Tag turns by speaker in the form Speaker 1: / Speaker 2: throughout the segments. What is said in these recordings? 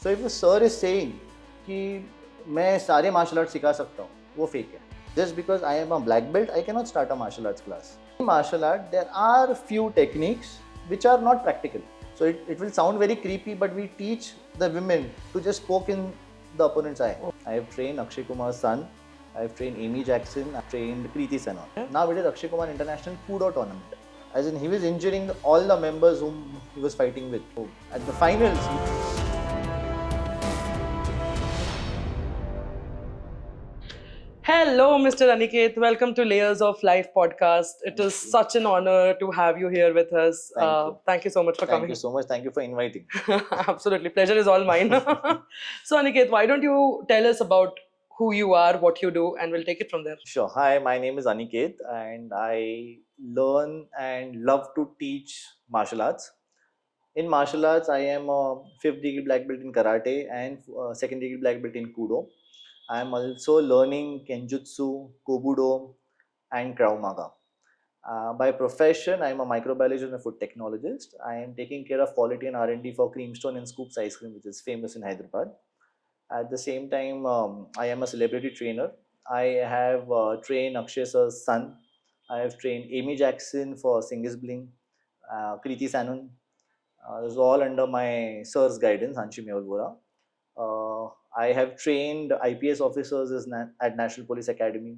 Speaker 1: So if a sir is saying कि मैं सारे martial arts सिखा सकता हूँ, वो fake है. Just because I am a black belt, I cannot start a martial arts class. In martial art, there are few techniques which are not practical. So it will sound very creepy, but we teach the women to just poke in the opponent's eye. I have trained Akshay Kumar's son. I have trained Amy Jackson. I have trained Kriti Sanon. Now it is Akshay Kumar International Kudo tournament. As in, he was injuring all the members whom he was fighting with. So at the finals,
Speaker 2: Hello, Mr. Aniket. Welcome to Layers of Life podcast. It is such an honor to have you here with us.
Speaker 1: Thank you.
Speaker 2: Thank you so much for
Speaker 1: Thank
Speaker 2: coming.
Speaker 1: you so much. Thank you for inviting.
Speaker 2: Absolutely. Pleasure is all mine. So, Aniket, why don't you tell us about who you are, what you do, and we'll take it from there.
Speaker 1: Sure. Hi, my name is Aniket, and I learn and love to teach martial arts. In martial arts, I am a fifth degree black belt in karate and second degree black belt in Kudo. I am also learning Kenjutsu, Kobudo, and Krav Maga. By profession, I am a microbiologist and a food technologist. I am taking care of quality and R&D for Creamstone and Scoops ice cream, which is famous in Hyderabad. At the same time, I am a celebrity trainer. I have trained Akshay sir's son. I have trained Amy Jackson for Singis Bling, Kriti Sanon. This is all under my sir's guidance, Hanshi Meolvora. I have trained IPS officers at National Police Academy,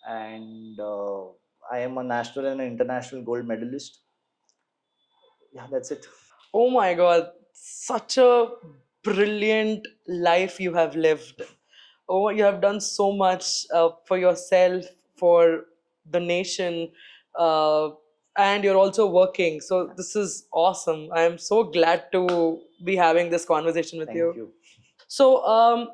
Speaker 1: and I am a national and an international gold medalist. Yeah, that's it.
Speaker 2: Oh my God, such a brilliant life you have lived. Oh, you have done so much for yourself, for the nation, uh, and you're also working. So this is awesome. I am so glad to be having this conversation with
Speaker 1: Thank
Speaker 2: you.
Speaker 1: you.
Speaker 2: So,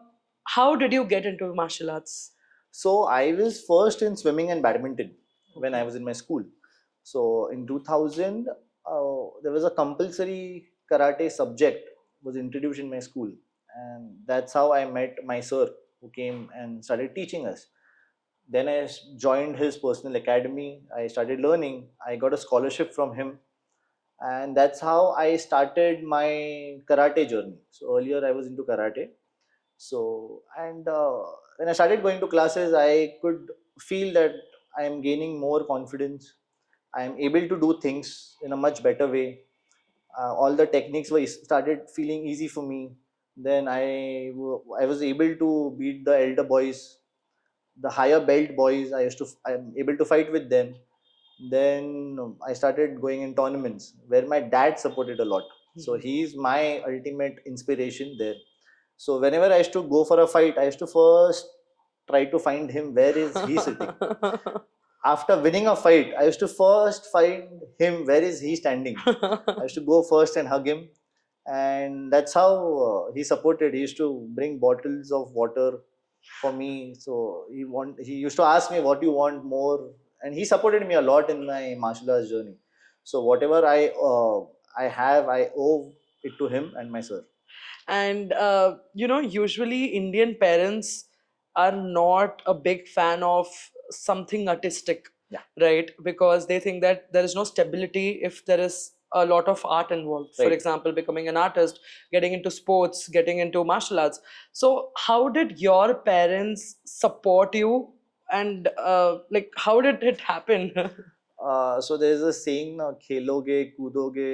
Speaker 2: how did you get into martial arts?
Speaker 1: So I was first in swimming and badminton when I was in my school. So in 2000, there was a compulsory karate subject was introduced in my school, and that's how I met my sir who came and started teaching us. Then I joined his personal academy. I started learning. I got a scholarship from him, and that's how I started my karate journey. So earlier I was into karate. So and when I started going to classes, I could feel that I am gaining more confidence. I am able to do things in a much better way. All the techniques were started feeling easy for me. Then I was able to beat the elder boys, the higher belt boys. I'm able to fight with them. Then I started going in tournaments where my dad supported a lot. So he's my ultimate inspiration there. So whenever I used to go for a fight, I used to first try to find him, where is he sitting. After winning a fight, I used to first find him, where is he standing. I used to go first and hug him, and that's how he supported. He used to bring bottles of water for me. So he used to ask me, what do you want more, and he supported me a lot in my martial arts journey. So whatever I have, I owe it to him and my sir.
Speaker 2: And usually Indian parents are not a big fan of something artistic.
Speaker 1: Yeah.
Speaker 2: Right, because they think that there is no stability if there is a lot of art involved. For
Speaker 1: Right.
Speaker 2: example, becoming an artist, getting into sports, getting into martial arts. So how did your parents support you, and like how did it happen?
Speaker 1: So there's a saying ना, खेलोगे कूदोगे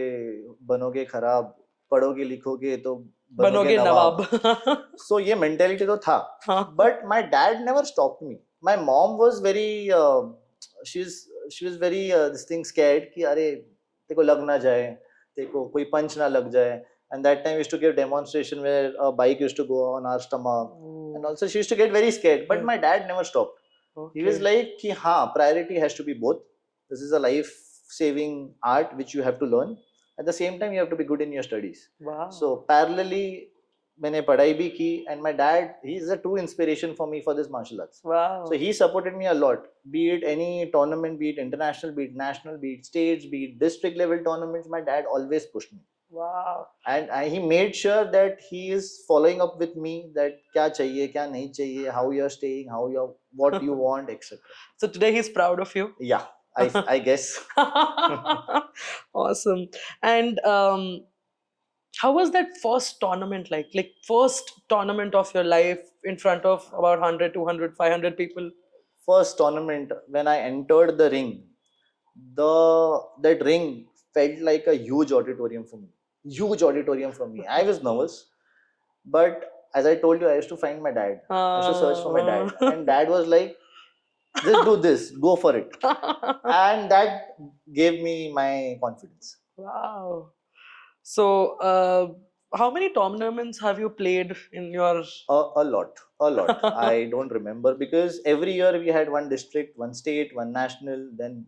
Speaker 1: बनोगे खराब पढ़ोगे लिखोगे तो बनोगे
Speaker 2: बनोगे
Speaker 1: नवाब.
Speaker 2: नवाब.
Speaker 1: So ये mentality तो था,
Speaker 2: हाँ.
Speaker 1: but my dad never stopped me. My mom was very she was very this thing scared कि अरे तेको लग ना जाए, तेको कोई punch ना लग जाए. And that time we used to give demonstration where a bike used to go on our stomach, and also she used to get very scared. But
Speaker 2: Yeah.
Speaker 1: my dad never stopped. He was
Speaker 2: Okay.
Speaker 1: like कि हाँ, priority has to be both. This is a life saving art which you have to learn. At the same time, you have to be good in your studies.
Speaker 2: Wow.
Speaker 1: So parallelly मैंने पढ़ाई भी की, and my dad, he is a true inspiration for me for this martial arts.
Speaker 2: Wow.
Speaker 1: So he supported me a lot, be it any tournament, be it international, be it national, be it states, be it district level tournaments. My dad always pushed me.
Speaker 2: Wow.
Speaker 1: And he made sure that he is following up with me, that क्या चाहिए क्या नहीं चाहिए, how you're staying, what you want, etc.
Speaker 2: So today he's proud of you.
Speaker 1: Yeah, I guess.
Speaker 2: Awesome. And How was that first tournament like? Like first tournament of your life in front of about 100, 200, 500 people?
Speaker 1: First tournament, when I entered the ring, that ring felt like a huge auditorium for me. Huge auditorium for me. I was nervous, but as I told you, I used to find my dad. I used to search for my dad, and dad was like, "Just do this, go for it," and that gave me my confidence.
Speaker 2: Wow. So, how many tournaments have you played in your?
Speaker 1: A lot, a lot. I don't remember because every year we had one district, one state, one national, then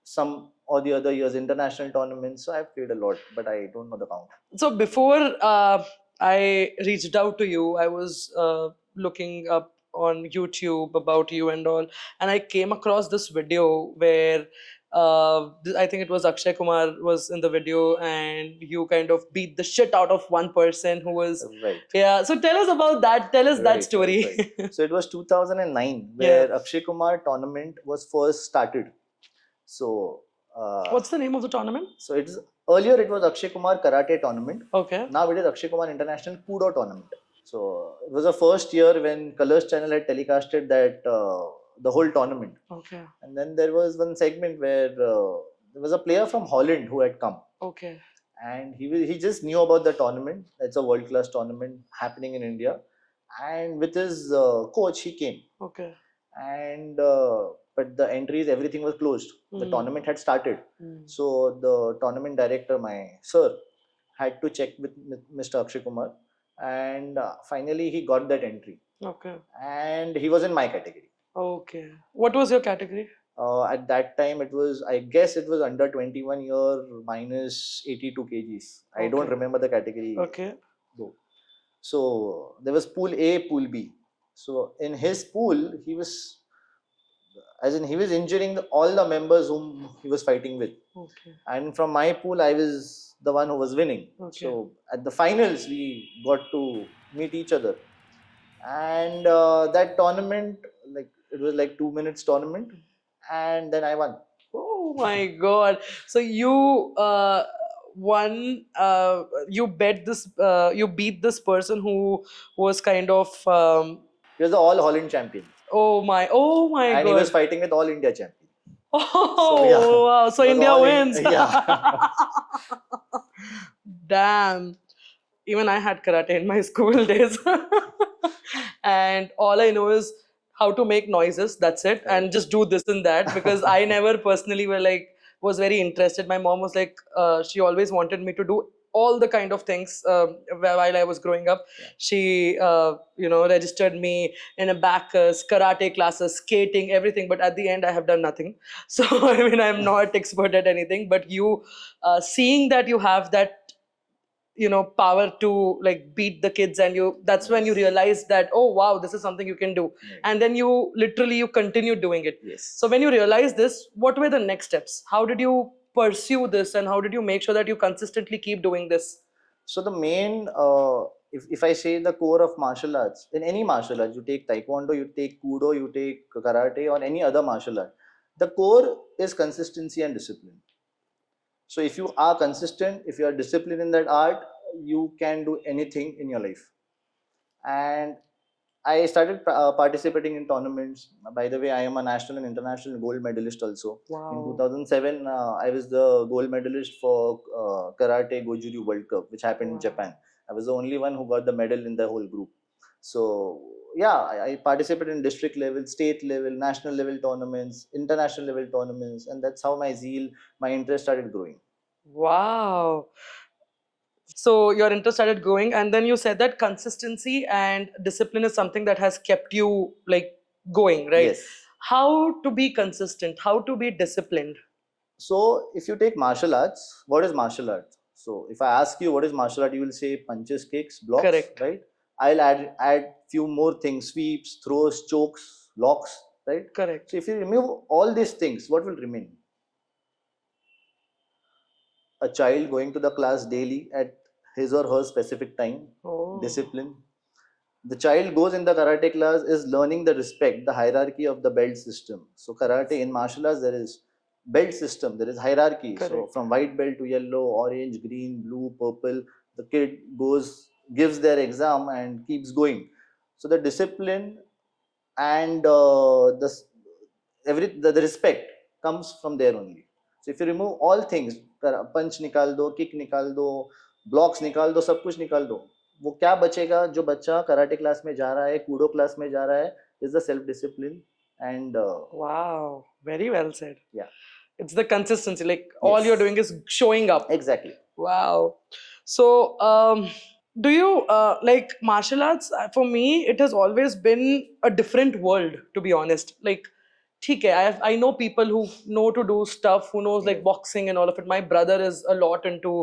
Speaker 1: some or the other years international tournaments. So I've played a lot, but I don't know the count.
Speaker 2: So before I reached out to you, I was looking up on YouTube about you and all, and I came across this video where I think it was Akshay Kumar was in the video, and you kind of beat the shit out of one person who was.
Speaker 1: Right.
Speaker 2: Yeah. So tell us about that. Tell us that
Speaker 1: Right,
Speaker 2: story.
Speaker 1: right, right. So it was 2009
Speaker 2: Yeah.
Speaker 1: where Akshay Kumar tournament was first started. So
Speaker 2: What's the name of the tournament?
Speaker 1: so it's earlier it was Akshay Kumar Karate tournament.
Speaker 2: Okay.
Speaker 1: Now it is Akshay Kumar International Kudo tournament. So it was the first year when Colors Channel had telecasted that the whole tournament.
Speaker 2: Okay.
Speaker 1: And then there was one segment where there was a player from Holland who had come,
Speaker 2: Okay.
Speaker 1: and he just knew about the tournament. It's a world class tournament happening in India, and with his coach he came,
Speaker 2: Okay.
Speaker 1: and but the entries everything was closed. The
Speaker 2: Mm.
Speaker 1: tournament had started,
Speaker 2: Mm.
Speaker 1: so the tournament director, my sir, had to check with Mr. Akshay Kumar, and finally he got that entry,
Speaker 2: Okay.
Speaker 1: and he was in my category.
Speaker 2: Okay. What was your category?
Speaker 1: At that time it was, I guess it was under 21 year minus 82 kgs. I don't
Speaker 2: Okay.
Speaker 1: remember the category
Speaker 2: Okay.
Speaker 1: though. So there was pool A, pool B. So in his pool he was, as in he was injuring all the members whom he was fighting with,
Speaker 2: Okay.
Speaker 1: and from my pool I was the one who was winning.
Speaker 2: Okay.
Speaker 1: So at the finals we got to meet each other, and that tournament, like it was like 2 minutes tournament, and then I won.
Speaker 2: Oh my God. So you won, you bet this, you beat this person who was kind of,
Speaker 1: He was the all Holland champion,
Speaker 2: oh my
Speaker 1: and he
Speaker 2: God.
Speaker 1: was fighting with all India champion.
Speaker 2: Oh,
Speaker 1: Yeah,
Speaker 2: wow. So
Speaker 1: it was
Speaker 2: India
Speaker 1: all
Speaker 2: wins.
Speaker 1: yeah.
Speaker 2: Damn. Even I had karate in my school days. And all I know is how to make noises, that's it, and just do this and that, because I never personally was very interested. My mom was like, she always wanted me to do all the kind of things while I was growing up.
Speaker 1: Yeah.
Speaker 2: She registered me in a bacchus, karate classes, skating, everything, but at the end I have done nothing. So I mean, I'm not expert at anything, but you seeing that you have that power to like beat the kids, and that's when you
Speaker 1: Yes.
Speaker 2: realize that, oh wow, this is something you can do.
Speaker 1: Right.
Speaker 2: And then you continue doing it.
Speaker 1: Yes.
Speaker 2: So when you realize this, what were the next steps? How did you pursue this, and how did you make sure that you consistently keep doing this?
Speaker 1: So the main, if I say the core of martial arts, in any martial arts, you take taekwondo, you take kudo, you take karate, or any other martial art, the core is consistency and discipline. So if you are consistent, if you are disciplined in that art, you can do anything in your life. And I started participating in tournaments. By the way, I am a national and international gold medalist also.
Speaker 2: Wow.
Speaker 1: In 2007, I was the gold medalist for Karate Gojuri World Cup, which happened in
Speaker 2: Wow.
Speaker 1: Japan. I was the only one who got the medal in the whole group. So, yeah, I participated in district level, state level, national level tournaments, international level tournaments, and that's how my zeal, my interest started growing.
Speaker 2: Wow. So your interest started growing, and then you said that consistency and discipline is something that has kept you like going, right?
Speaker 1: Yes.
Speaker 2: How to be consistent? How to be disciplined?
Speaker 1: So, if you take martial arts, what is martial art? So, if I ask you what is martial art, you will say punches, kicks, blocks,
Speaker 2: Correct.
Speaker 1: right? I'll add few more things: sweeps, throws, chokes, locks, right?
Speaker 2: Correct.
Speaker 1: So, if you remove all these things, what will remain? A child going to the class daily at his or her specific time,
Speaker 2: Oh.
Speaker 1: discipline. The child goes in the karate class is learning the respect, the hierarchy of the belt system. So karate in martial arts, there is belt system, there is hierarchy. So
Speaker 2: Correct.
Speaker 1: from white belt to yellow, orange, green, blue, purple, the kid gives their exam and keeps going. So the discipline and the respect comes from there only. So if you remove all things, punch निकाल दो, kick निकाल दो, blocks निकाल दो, सब कुछ निकाल दो, वो क्या बचेगा? जो बच्चा कराटे क्लास में जा रहा है, कूडो क्लास में जा रहा है, is the self discipline and
Speaker 2: Wow, very well said.
Speaker 1: yeah,
Speaker 2: It's the consistency. Like all
Speaker 1: Yes.
Speaker 2: you're doing is showing up.
Speaker 1: exactly.
Speaker 2: Wow. So, do you like martial arts? For me, it has always been a different world, to be honest. Like, ठीक है, I know people who know to do stuff, who knows like
Speaker 1: Yes.
Speaker 2: boxing and all of it. My brother is a lot into,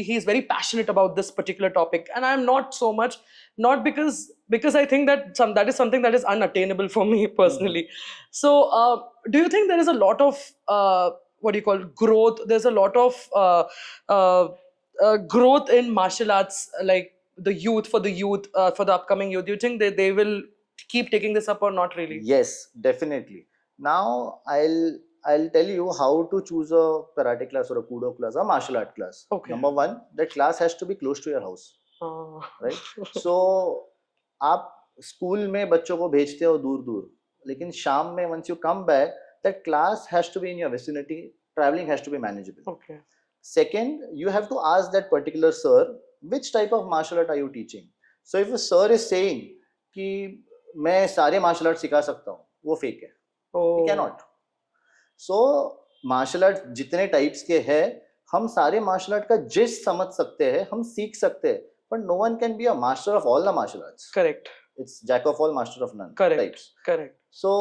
Speaker 2: he's very passionate about this particular topic, and I'm not so much. Not because I think that that is something that is unattainable for me personally. So, do you think there is a lot of what do you call growth? There's a lot of uh, growth in martial arts, like the youth for for the upcoming youth. Do you think they will keep taking this up or not really?
Speaker 1: Yes, definitely. Now I'll tell you how to choose a karate class or a kudo class, a martial art class.
Speaker 2: Okay.
Speaker 1: Number one, that class has to be close to your house, right? So आप school में बच्चों को भेजते हो दूर दूर, लेकिन शाम में once you come back, that class has to be in your vicinity. Traveling has to be manageable.
Speaker 2: Okay.
Speaker 1: Second, you have to ask that particular sir which type of martial art are you teaching. So if a sir is saying कि मैं सारे martial art सिखा सकता हूँ, वो fake है.
Speaker 2: Oh.
Speaker 1: He cannot. So martial art जितने types के हैं, हम सारे मार्शल आर्ट का जिस समझ सकते हैं, हम सीख सकते हैं, but no one can be a master of all the martial arts.
Speaker 2: Correct.
Speaker 1: It's jack of all, master of none.
Speaker 2: Correct.
Speaker 1: Types.
Speaker 2: Correct.
Speaker 1: So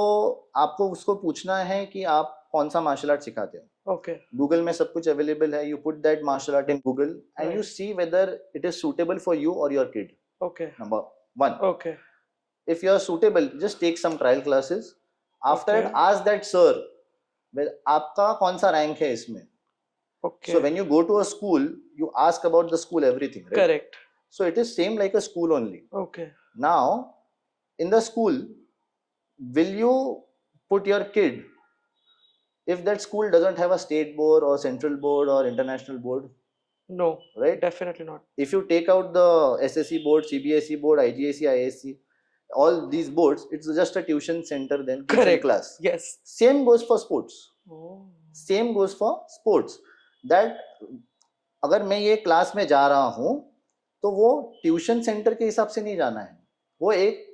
Speaker 1: आपको उसको पूछना है कि आप कौन सा मार्शल आर्ट सिखाते हो.
Speaker 2: Okay.
Speaker 1: गूगल में सब कुछ अवेलेबल है. You put that martial art in Google and
Speaker 2: Right.
Speaker 1: you see whether it is suitable for you or your kid.
Speaker 2: Okay.
Speaker 1: Number one.
Speaker 2: Okay.
Speaker 1: If you are suitable, just take some trial classes. After
Speaker 2: Okay.
Speaker 1: that, ask that sir, well, आपका कौन सा rank है इसमें.
Speaker 2: Okay.
Speaker 1: So when you go to a school, you ask about the school everything, right?
Speaker 2: Correct.
Speaker 1: So it is same like a school only.
Speaker 2: Okay.
Speaker 1: Now, in the school, will you put your kid if that school doesn't have a state board or central board or international board,
Speaker 2: No.
Speaker 1: right?
Speaker 2: Definitely not.
Speaker 1: If you take out the SSC board, CBSE board, IGSE, ISC, all these boards, it's just a tuition center, then tuition
Speaker 2: Correct.
Speaker 1: class.
Speaker 2: Yes.
Speaker 1: Same goes for sports.
Speaker 2: Oh.
Speaker 1: Same goes for sports. That अगर मैं ये class में जा रहा हूँ, तो वो tuition centre के हिसाब से नहीं जाना है. वो एक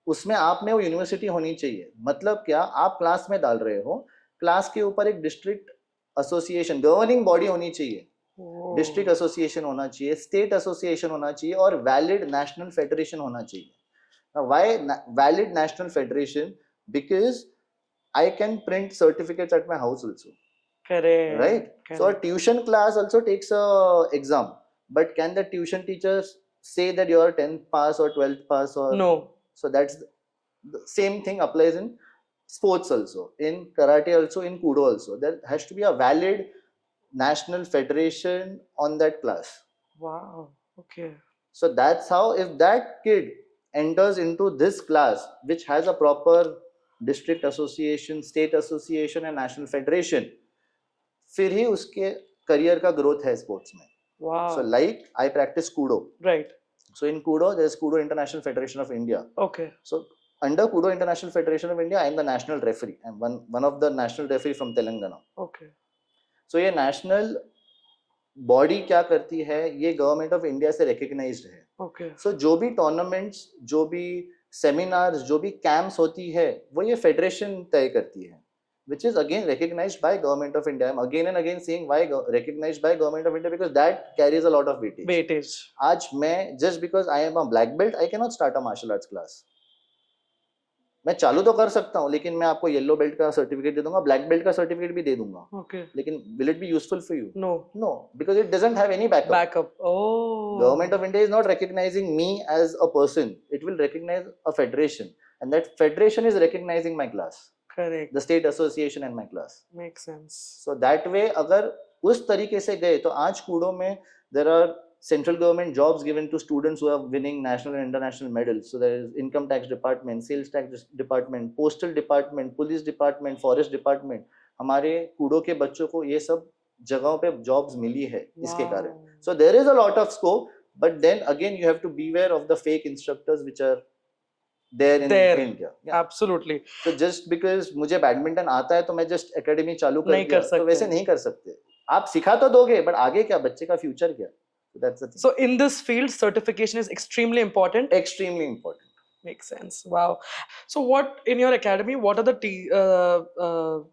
Speaker 1: उसमें आप में वो यूनिवर्सिटी होनी चाहिए. मतलब क्या, आप क्लास में डाल रहे हो, क्लास के ऊपर एक डिस्ट्रिक्ट एसोसिएशन, गवर्निंग बॉडी होनी चाहिए.
Speaker 2: Oh.
Speaker 1: डिस्ट्रिक्ट एसोसिएशन होना चाहिए, स्टेट एसोसिएशन होना चाहिए और वैलिड नेशनल फेडरेशन होना चाहिए. Why valid national federation? Because I can print certificates at my house also.
Speaker 2: Correct.
Speaker 1: Right?
Speaker 2: Correct.
Speaker 1: So a tuition class also takes a exam, but can the tuition teachers say that you are 10th pass or 12th pass or
Speaker 2: No.
Speaker 1: So that's the same thing applies in sports also, in karate also, in kudo also. There has to be a valid national federation on that class.
Speaker 2: Wow. Okay.
Speaker 1: So that's how, if that kid enters into this class which has a proper district association, state association and national federation, फिर ही उसके career का growth है sports में.
Speaker 2: Wow.
Speaker 1: So like I practice kudo.
Speaker 2: Right.
Speaker 1: So in kudo there is Kudo International Federation of India.
Speaker 2: Okay.
Speaker 1: So under Kudo International Federation of India I am the national referee. I am one of the national referee from Telangana.
Speaker 2: Okay.
Speaker 1: So ये national body क्या करती है, ये government of India से recognised है.
Speaker 2: Okay.
Speaker 1: So जो भी tournaments, जो भी सेमिनार्स, जो भी कैंप्स होती है, वो ये फेडरेशन तय करती है, which is again recognized by government of India. I'm again and again saying why recognized by government of India, because that carries a lot of weightage.
Speaker 2: Weightage.
Speaker 1: आज मैं just because I am a black belt, I cannot start a martial arts class. मैं चालू तो कर सकता हूँ, लेकिन मैं आपको येलो बेल्ट का सर्टिफिकेट दे दूंगा, ब्लैक बेल्ट का सर्टिफिकेट भी दे दूंगा.
Speaker 2: Okay.
Speaker 1: लेकिन will it be useful for you?
Speaker 2: No.
Speaker 1: No, because it doesn't have any backup.
Speaker 2: Backup. Oh.
Speaker 1: Government of India is not recognizing me as a person. It will recognize a federation, and that federation is recognizing my class.
Speaker 2: Correct.
Speaker 1: The state association and my class.
Speaker 2: Makes sense.
Speaker 1: So that way, अगर उस तरीके से गए, तो आज Koodo में there are central government jobs given to students who are winning national and international medals. So there is income tax department, sales tax department, postal department, police department, forest department. हमारे Koodo के बच्चों को ये सब जगहों पे jobs मिली है इसके कारण.
Speaker 2: Wow.
Speaker 1: So there is a lot of scope, but then again you have to beware of the fake instructors which are there in
Speaker 2: There.
Speaker 1: India. Yeah.
Speaker 2: Absolutely.
Speaker 1: So just because मुझे badminton आता है तो मैं just academy चालू कर
Speaker 2: नहीं
Speaker 1: दिया,
Speaker 2: कर
Speaker 1: तो
Speaker 2: सकते.
Speaker 1: वैसे नहीं कर सकते. आप सिखा तो दोगे, but आगे क्या, बच्चे का future क्या? So that's the thing.
Speaker 2: So in this field, certification is extremely important.
Speaker 1: Extremely important.
Speaker 2: Makes sense. Wow. So what in your academy? What are the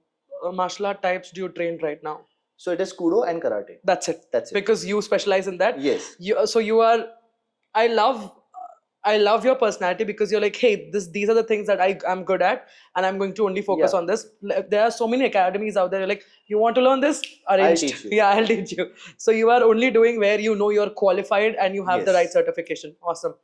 Speaker 2: martial art types do you train right now?
Speaker 1: So it is Kudo and Karate.
Speaker 2: That's it.
Speaker 1: That's it.
Speaker 2: Because you specialize in that.
Speaker 1: Yes.
Speaker 2: So you are. I love your personality because you're like, hey, these are the things that I'm good at, and I'm going to only focus
Speaker 1: Yeah.
Speaker 2: on this. There are so many academies out there. You're like, you want to learn this? Arranged.
Speaker 1: I'll teach you.
Speaker 2: Yeah, I'll teach you. So you are only doing where you know you're qualified and you have the
Speaker 1: Yes.
Speaker 2: right certification. Awesome.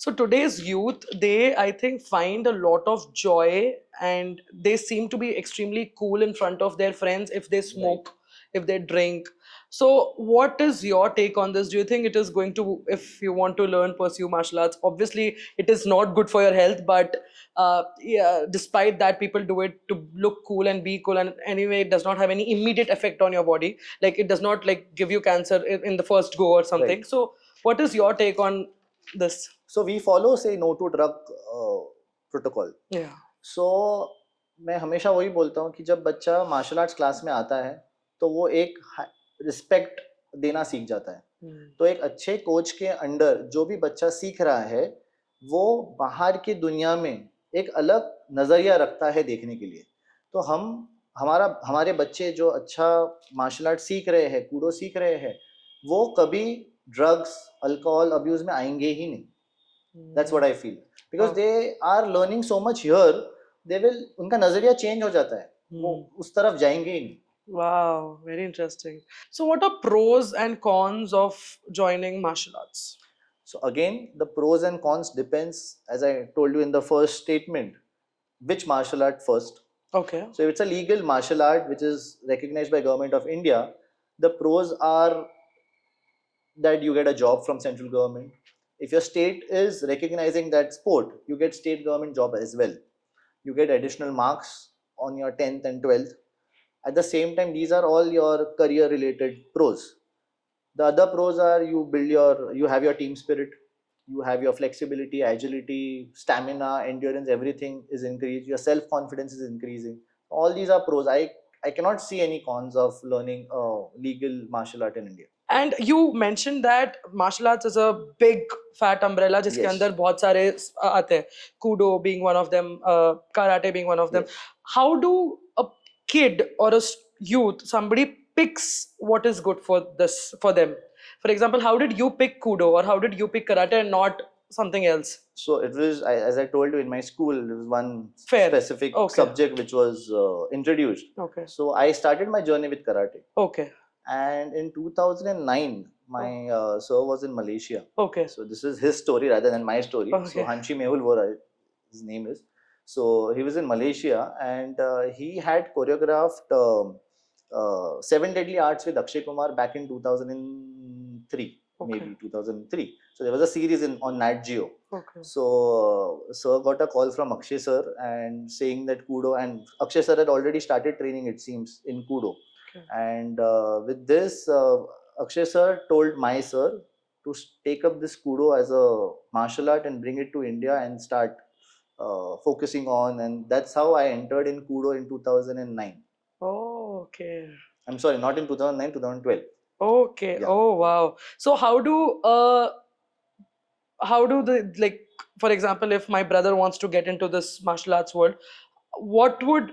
Speaker 2: So today's youth, they I think find a lot of joy, and they seem to be extremely cool in front of their friends if they smoke, if they drink. So what is your take on this? Do you think it is going to, if you want to learn, pursue martial arts, obviously it is not good for your health, but yeah, despite that, people do it to look cool and be cool, and anyway it does not have any immediate effect on your body, like it does not like give you cancer in the first go or something.
Speaker 1: Right.
Speaker 2: So what is your take on this?
Speaker 1: So we follow say no to drug protocol.
Speaker 2: Yeah.
Speaker 1: So मैं हमेशा वही बोलता हूँ कि जब बच्चा martial arts class में आता है तो वो एक रिस्पेक्ट देना सीख जाता है. तो एक अच्छे कोच के अंडर जो भी बच्चा सीख रहा है वो बाहर की दुनिया में एक अलग नजरिया रखता है देखने के लिए. तो हमारे बच्चे जो अच्छा मार्शल आर्ट सीख रहे हैं, कूडो सीख रहे हैं, वो कभी ड्रग्स अल्कोहल अब्यूज में आएंगे ही नहीं. That's what I feel. Because they are learning so much here, उनका नजरिया चेंज हो जाता है, वो उस तरफ जाएंगे ही नहीं.
Speaker 2: Wow, very interesting. So what are pros and cons of joining martial arts?
Speaker 1: So again, the pros and cons depends, as I told you in the first statement, which martial art first.
Speaker 2: Okay.
Speaker 1: So if it's a legal martial art which is recognized by Government of India, the pros are that you get a job from central government. If your state is recognizing that sport, you get state government job as well. You get additional marks on your 10th and 12th. At the same time, these are all your career related pros. The other pros are you have your team spirit, you have your flexibility, agility, stamina, endurance, everything is increased. Your self confidence is increasing. All these are pros. I cannot see any cons of learning legal martial art in India.
Speaker 2: And you mentioned that martial arts is a big fat umbrella जिसके
Speaker 1: Yes.
Speaker 2: अंदर बहुत सारे आते हैं. Kudo being one of them, karate being one of them.
Speaker 1: Yes.
Speaker 2: How do a kid or a youth, somebody picks what is good for them? For example, how did you pick Kudo or how did you pick karate and not something else?
Speaker 1: So it was, as I told you, in my school, there was one
Speaker 2: Fair.
Speaker 1: specific
Speaker 2: Okay.
Speaker 1: subject which was introduced.
Speaker 2: Okay.
Speaker 1: So I started my journey with karate.
Speaker 2: Okay.
Speaker 1: And in 2009, my sir was in Malaysia.
Speaker 2: Okay.
Speaker 1: So this is his story rather than my story.
Speaker 2: Okay.
Speaker 1: So Hanshi Mehul Vora, his name is. So he was in Malaysia and he had choreographed 7 Deadly Arts with Akshay Kumar back in 2003,
Speaker 2: Okay.
Speaker 1: maybe 2003. So there was a series on Nat Geo.
Speaker 2: Okay.
Speaker 1: So sir got a call from Akshay sir and saying that Kudo, and Akshay sir had already started training, it seems, in Kudo.
Speaker 2: Okay.
Speaker 1: And with this, Akshay sir told my sir to take up this Kudo as a martial art and bring it to India and start focusing on. And that's how I entered in Kudo in 2009.
Speaker 2: Oh, okay.
Speaker 1: I'm sorry, not in 2009, 2012.
Speaker 2: Okay.
Speaker 1: Yeah.
Speaker 2: Oh, wow. So how do the, like, for example, if my brother wants to get into this martial arts world, what would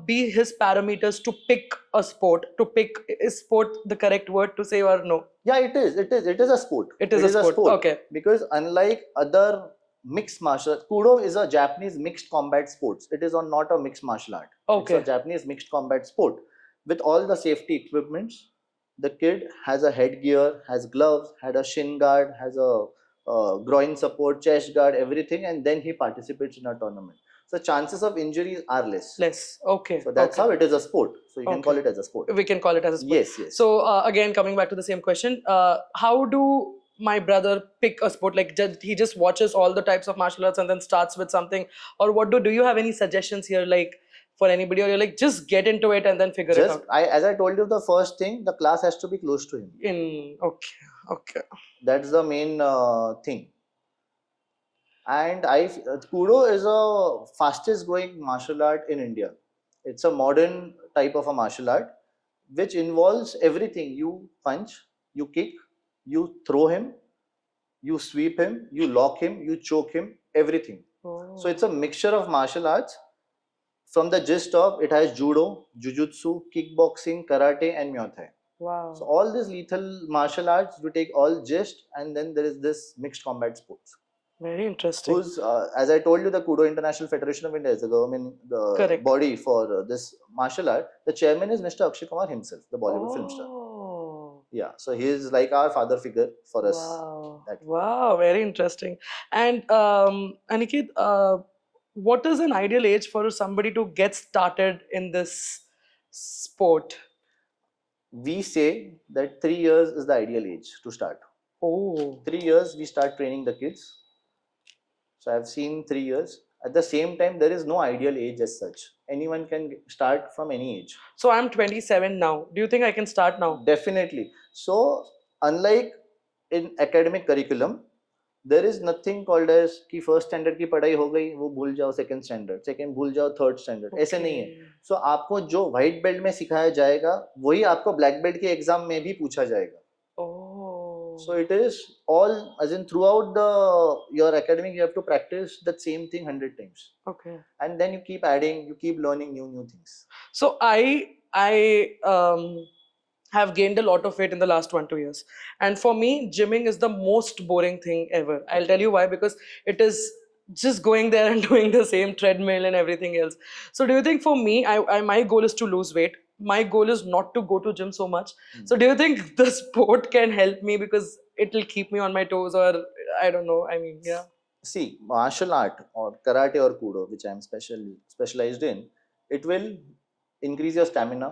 Speaker 2: be his parameters to pick a sport? To pick, is sport the correct word to say or no?
Speaker 1: Yeah, it is a sport.
Speaker 2: It is a sport. Okay.
Speaker 1: Because unlike other mixed martial, Kudo is a Japanese mixed combat sports. It is not a mixed martial art.
Speaker 2: Okay.
Speaker 1: It's a Japanese mixed combat sport with all the safety equipments. The kid has a headgear, has gloves, had a shin guard, has a groin support, chest guard, everything, and then he participates in a tournament. So chances of injuries are less.
Speaker 2: Less. Okay.
Speaker 1: So that's
Speaker 2: okay.
Speaker 1: how it is a sport. So you can call
Speaker 2: Okay.
Speaker 1: it as a sport.
Speaker 2: We can call it as a sport.
Speaker 1: Yes, yes.
Speaker 2: So again, coming back to the same question, how do my brother pick a sport, like he just watches all the types of martial arts and then starts with something, or what do you have any suggestions here, like for anybody, or you're like just get into it and then figure it
Speaker 1: Just
Speaker 2: out?
Speaker 1: as I told you, the first thing, the class has to be close to him.
Speaker 2: In Okay, okay.
Speaker 1: That's the main thing. And Kudo is a fastest growing martial art in India. It's a modern type of a martial art which involves everything. You punch, you kick, you throw him, you sweep him, you lock him, you choke him, everything. So it's a mixture of martial arts. From the gist of it has judo, jujutsu, kickboxing, karate, and muay thai.
Speaker 2: Wow.
Speaker 1: So all these lethal martial arts, you take all gist, and then there is this mixed combat sports.
Speaker 2: Very interesting.
Speaker 1: Who's, as I told you, the Kudo International Federation of India is the government
Speaker 2: Correct.
Speaker 1: body for this martial art. The chairman is Mr. Akshay Kumar himself, the Bollywood film star.
Speaker 2: Oh,
Speaker 1: Yeah, so he is like our father figure for us.
Speaker 2: wow.
Speaker 1: That-
Speaker 2: Wow, very interesting. And Aniket, what is an ideal age for somebody to get started in this sport?
Speaker 1: We say that 3 years is the ideal age to start.
Speaker 2: Oh,
Speaker 1: 3 years we start training the kids. So I've seen 3 years. At the same time, there is no ideal age as such. Anyone can start from any age.
Speaker 2: so I'm 27 now. Do you think I can start now?
Speaker 1: Definitely. So unlike in academic curriculum, there is nothing called as कि first standard की पढ़ाई हो गई वो भूल जाओ second standard, second भूल जाओ third standard, ऐसे नहीं है.
Speaker 2: Okay.
Speaker 1: So आपको जो white belt में सिखाया जाएगा वही आपको black belt के exam में भी पूछा जाएगा.
Speaker 2: Oh.
Speaker 1: So it is all, as in throughout your academic, you have to practice that same thing 100 times,
Speaker 2: Okay.
Speaker 1: and then you keep adding, you keep learning new things.
Speaker 2: So I have gained a lot of weight in the last 1 2 years, and for me, gymming is the most boring thing ever. I'll tell you why, because it is just going there and doing the same treadmill and everything else. So do you think for me, my goal is to lose weight? My goal is not to go to gym so much. So do you think the sport can help me, because it will keep me on my toes, or I don't know? I mean, yeah.
Speaker 1: See, martial art or karate or kudo, which I am specialized in, it will increase your stamina.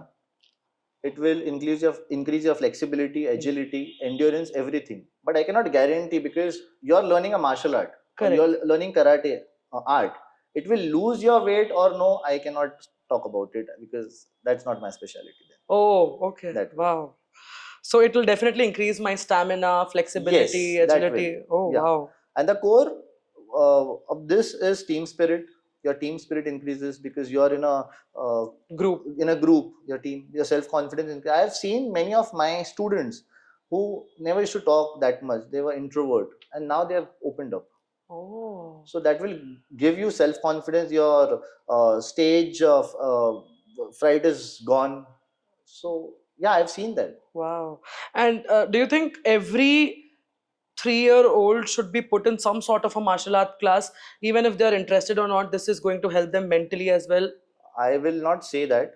Speaker 1: It will increase your flexibility, agility, endurance, everything. But I cannot guarantee, because you're learning a martial art, or
Speaker 2: Correct.
Speaker 1: you're learning karate art. It will lose your weight or no, I cannot talk about it, because that's not my specialty then.
Speaker 2: Oh, okay.
Speaker 1: That-
Speaker 2: Wow. So it will definitely increase my stamina, flexibility,
Speaker 1: Yes, that
Speaker 2: agility.
Speaker 1: will.
Speaker 2: Oh,
Speaker 1: Yeah.
Speaker 2: wow.
Speaker 1: And the core of this is team spirit. Your team spirit increases because you're in a
Speaker 2: Group.
Speaker 1: your team, your self-confidence. I have seen many of my students who never used to talk that much. They were introvert, and now they have opened up.
Speaker 2: Oh.
Speaker 1: So that will give you self-confidence. Your stage of fright is gone. So yeah, I've seen that.
Speaker 2: Wow. And do you think every 3-year-old should be put in some sort of a martial art class, even if they're interested or not? This is going to help them mentally as well.
Speaker 1: I will not say that.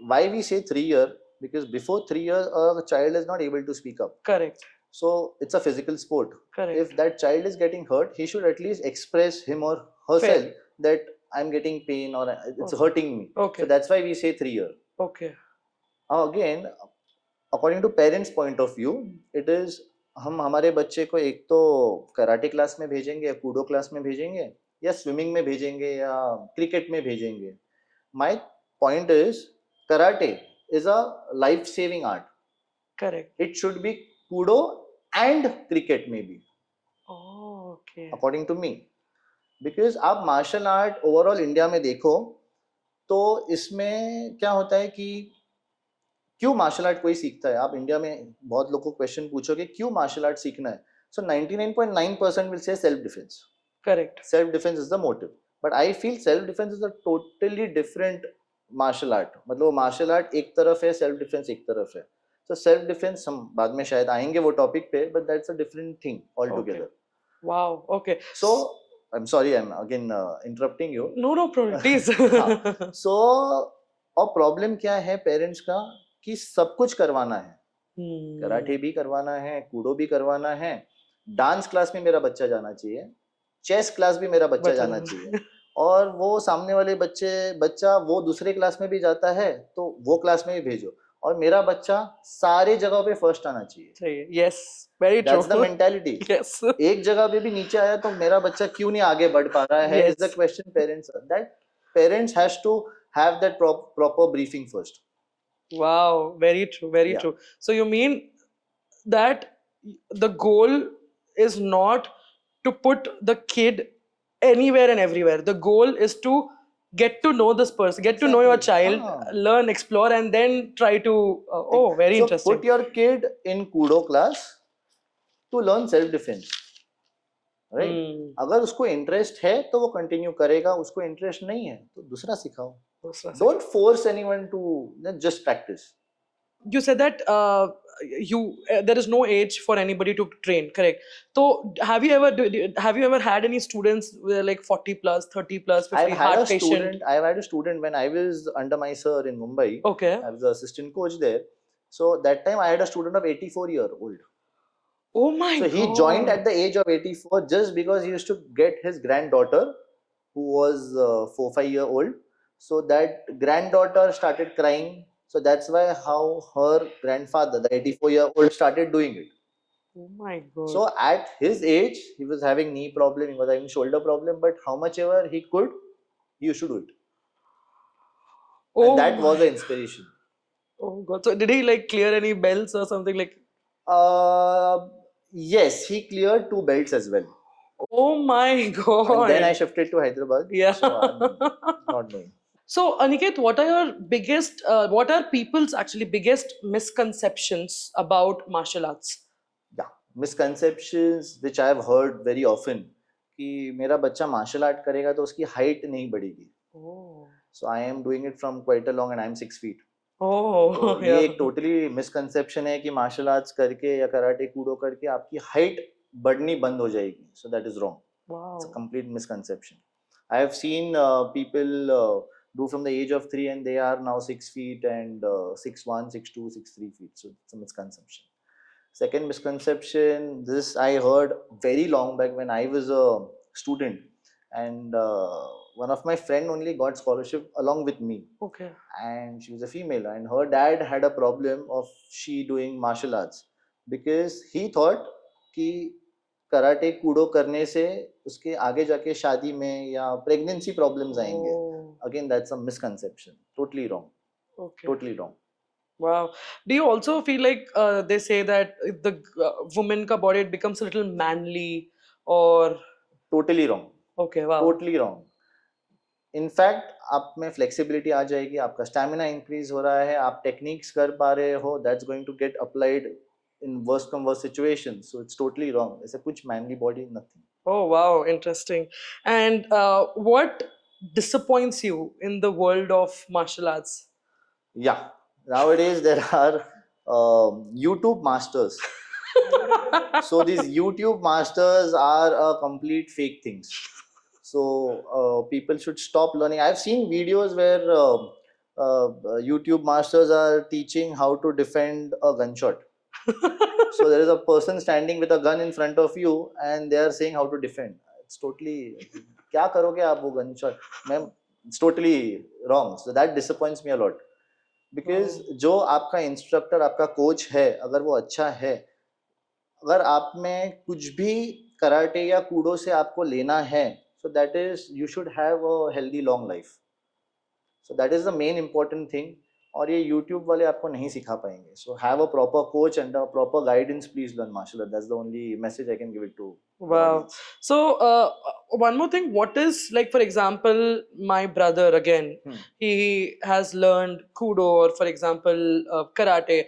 Speaker 1: Why we say 3 year? Because before 3 years, a child is not able to speak up.
Speaker 2: Correct.
Speaker 1: So it's a physical sport.
Speaker 2: Correct.
Speaker 1: If that child is getting hurt, he should at least express him or herself that I'm getting pain or it's
Speaker 2: Okay.
Speaker 1: hurting me.
Speaker 2: Okay.
Speaker 1: So that's why we say 3 year.
Speaker 2: Okay.
Speaker 1: Again, according to parents' point of view, it is हम हमारे बच्चे को एक तो karate class में भेजेंगे या Koodo class में भेजेंगे या स्विमिंग में भेजेंगे या क्रिकेट में भेजेंगे. My point is, karate is a life-saving art.
Speaker 2: Correct.
Speaker 1: It should be kudo and cricket maybe,
Speaker 2: Oh, okay.
Speaker 1: according to me. Because आप मार्शल आर्ट ओवरऑल इंडिया में देखो तो इसमें क्या होता है कि क्यों मार्शल आर्ट कोई सीखता है. आप इंडिया में बहुत लोगों को क्वेश्चन पूछोगे क्यों मार्शल आर्ट सीखना है. So 99.9% will say self defense.
Speaker 2: Correct.
Speaker 1: Self defense is the motive. But I feel self defense is a totally different martial art. मतलब मार्शल आर्ट एक तरफ है, सेल्फ डिफेंस एक तरफ है. So self defense हम बाद में शायद आएंगे वो टॉपिक पे, but that's a different thing altogether.
Speaker 2: Okay. Wow. Okay.
Speaker 1: So I'm sorry, I'm again interrupting you.
Speaker 2: No, no problem. Please.
Speaker 1: हाँ. So और प्रॉब्लम क्या है पेरेंट्स का कि सब कुछ करवाना है. कराटे भी करवाना है, कूडो भी करवाना है, डांस क्लास में मेरा बच्चा जाना चाहिए, चेस क्लास भी मेरा बच्चा जाना चाहिए. और वो सामने वाले बच्चा वो दूसरे क्लास में भी जाता है तो वो क्लास में भी भेजो. और मेरा बच्चा सारे जगहों पे फर्स्ट आना चाहिए.
Speaker 2: चाहिए. Yes, very
Speaker 1: That's the
Speaker 2: true.
Speaker 1: mentality.
Speaker 2: Yes.
Speaker 1: एक जगह पे भी नीचे आया तो मेरा बच्चा क्यों नहीं आगे बढ़ पा रहा है, is the
Speaker 2: Yes.
Speaker 1: question parents are. That parents has to have that proper briefing first.
Speaker 2: Wow, very true, very
Speaker 1: Yeah.
Speaker 2: true. So you mean that the goal is not to put the kid anywhere and everywhere. The goal is to get to know this person, get to know your
Speaker 1: Exactly.
Speaker 2: child, learn, explore, and then try to. Oh, very
Speaker 1: So
Speaker 2: interesting.
Speaker 1: put your kid in Kudo class to learn self defense. Right
Speaker 2: Hmm.
Speaker 1: अगर उसको interest है तो वो continue करेगा, उसको interest नहीं है तो दूसरा सिखाओ. Don't force anyone to, just practise.
Speaker 2: You said that there is no age for anybody to train, correct? So have you ever had any students with like 40 plus, 30 plus, 50 heart patient?
Speaker 1: I've had a student when I was under my sir in Mumbai.
Speaker 2: Okay.
Speaker 1: I was the assistant coach there. So that time I had a student of 84-year-old.
Speaker 2: Oh my
Speaker 1: So he
Speaker 2: God.
Speaker 1: joined at the age of 84 just because he used to get his granddaughter, who was 4-5 year old. So that granddaughter started crying. So that's why how her grandfather, the 84-year-old, started doing it.
Speaker 2: Oh my God.
Speaker 1: So at his age, he was having knee problem, he was having shoulder problem, but how much ever he could, he used to do it.
Speaker 2: Oh
Speaker 1: And that was
Speaker 2: my-
Speaker 1: the inspiration.
Speaker 2: Oh God. So did he like clear any belts or something like?
Speaker 1: Yes, he cleared 2 belts as well.
Speaker 2: Oh my God.
Speaker 1: And then I shifted to Hyderabad.
Speaker 2: Yeah.
Speaker 1: So I'm not knowing.
Speaker 2: So Aniket, what are people's actually biggest misconceptions about martial arts?
Speaker 1: Yeah, misconceptions which I have heard very often कि मेरा बच्चा martial art करेगा तो उसकी height नहीं बढ़ेगी.
Speaker 2: Oh.
Speaker 1: So I am doing it from quite a long and I am 6 feet.
Speaker 2: Oh,
Speaker 1: तो ये
Speaker 2: yeah.
Speaker 1: एक टोटली मिसकंसेप्शन है कि मार्शल आर्ट्स करके या कराटे कूडो करके आपकी हाइट बढ़नी बंद हो जाएगी. So that is wrong.
Speaker 2: Wow.
Speaker 1: It's a complete misconception. I have seen people do from the age of 3 and they are now 6 feet and 6'1", 6'2", 6'3" feet. So it's a misconception. Second misconception, this I heard very long back when I was a student, and one of my friend only got scholarship along with me,
Speaker 2: Okay.
Speaker 1: and she was a female, and her dad had a problem of she doing martial arts because he thought कि karate Koodo करने से उसके आगे जाके शादी में या pregnancy problems आएंगे.
Speaker 2: Oh,
Speaker 1: Again, that's a misconception. Totally wrong.
Speaker 2: okay.
Speaker 1: Totally wrong.
Speaker 2: Wow. Do you also feel like they say that if the woman ka body it becomes a little manly or
Speaker 1: Totally wrong.
Speaker 2: okay, wow.
Speaker 1: Totally wrong. In fact आप में flexibility आ जाएगी, आपका stamina increase हो रहा है, आप techniques कर पा रहे हो, that's going to get applied in worst come worst situations. So it's totally wrong. It's a kuch manly body, nothing.
Speaker 2: Oh wow, interesting. And what disappoints you in the world of martial arts?
Speaker 1: Yeah, nowadays there are YouTube masters. So these YouTube masters are a complete fake things. So people should stop learning. I've seen videos where YouTube masters are teaching how to defend a gunshot. So there is a person standing with a gun in front of you and they are saying how to defend. It's totally, क्या करोगे आप वो gunshot? Ma'am, it's totally wrong. So that disappoints me a lot. Because जो आपका instructor, आपका coach है, अगर वो अच्छा है, अगर आप में कुछ भी कराटे या कूडो से आपको लेना है, so that is you should have a healthy long life. So that is the main important thing. और ये YouTube वाले आपको नहीं सिखा पाएंगे. So have a proper coach and a proper guidance. Please learn martial art. That's the only message I can give it to.
Speaker 2: Wow. So one more thing, what is like, for example, my brother again, he has learned Kudo or for example karate.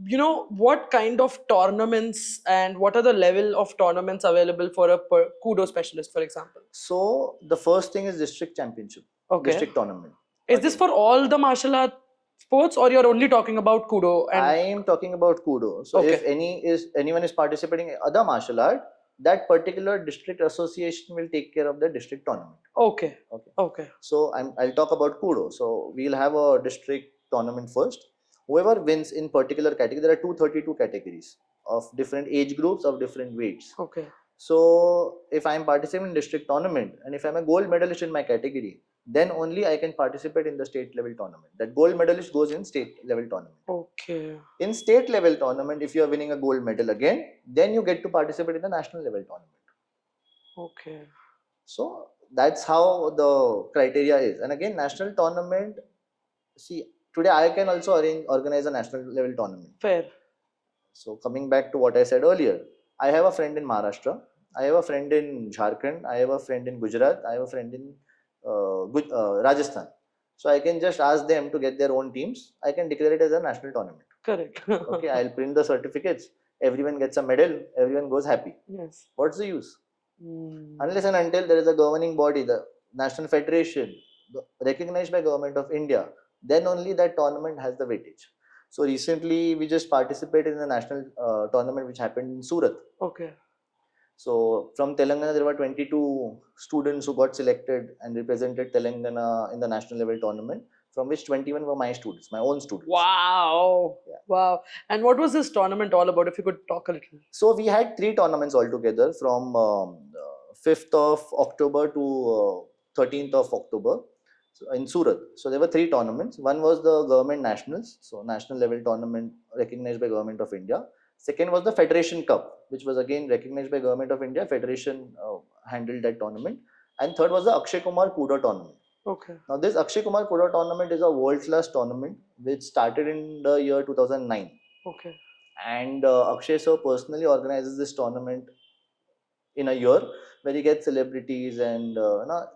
Speaker 2: You know, what kind of tournaments and what are the level of tournaments available for a Kudo specialist, for example?
Speaker 1: So the first thing is district championship.
Speaker 2: Okay.
Speaker 1: District tournament.
Speaker 2: Is this for all the martial art sports or you're only talking about Kudo? And
Speaker 1: I am talking about Kudo. So
Speaker 2: Okay.
Speaker 1: if anyone is participating in other martial art, that particular district association will take care of the district tournament.
Speaker 2: Okay.
Speaker 1: Okay.
Speaker 2: Okay.
Speaker 1: So I'll talk about Kudo. So we'll have a district tournament first. Whoever wins in particular category, there are 232 categories of different age groups of different weights.
Speaker 2: Okay.
Speaker 1: So if I'm participating in district tournament and if I'm a gold medalist in my category, then only I can participate in the state level tournament. That gold medalist goes in state level tournament.
Speaker 2: Okay.
Speaker 1: In state level tournament, if you are winning a gold medal again, then you get to participate in the national level tournament.
Speaker 2: Okay.
Speaker 1: So that's how the criteria is. And again, national tournament, see, today I can also organize a national level tournament.
Speaker 2: Fair.
Speaker 1: So coming back to what I said earlier, I have a friend in Maharashtra, I have a friend in Jharkhand, I have a friend in Gujarat, I have a friend in Rajasthan. So I can just ask them to get their own teams. I can declare it as a national tournament.
Speaker 2: Correct.
Speaker 1: Okay, I'll print the certificates. Everyone gets a medal. Everyone goes happy.
Speaker 2: Yes.
Speaker 1: What's the use?
Speaker 2: Mm.
Speaker 1: Unless and until there is a governing body, the national federation, recognized by government of India, then only that tournament has the weightage. So recently, we just participated in a national tournament which happened in Surat.
Speaker 2: Okay.
Speaker 1: So from Telangana, there were 22 students who got selected and represented Telangana in the national level tournament, from which 21 were my students, my own students.
Speaker 2: Wow.
Speaker 1: Yeah.
Speaker 2: Wow. And what was this tournament all about? If you could talk a little.
Speaker 1: So we had 3 tournaments altogether from 5th of October to 13th of October in Surat. So there were 3 tournaments. One was the government nationals, so national level tournament recognized by Government of India. Second was the Federation Cup, which was again recognized by Government of India. Federation handled that tournament. And third was the Akshay Kumar Kudo tournament.
Speaker 2: Okay.
Speaker 1: Now this Akshay Kumar Kudo tournament is a world-class tournament which started in the year 2009.
Speaker 2: Okay.
Speaker 1: And Akshay sir personally organizes this tournament in a year where he gets celebrities and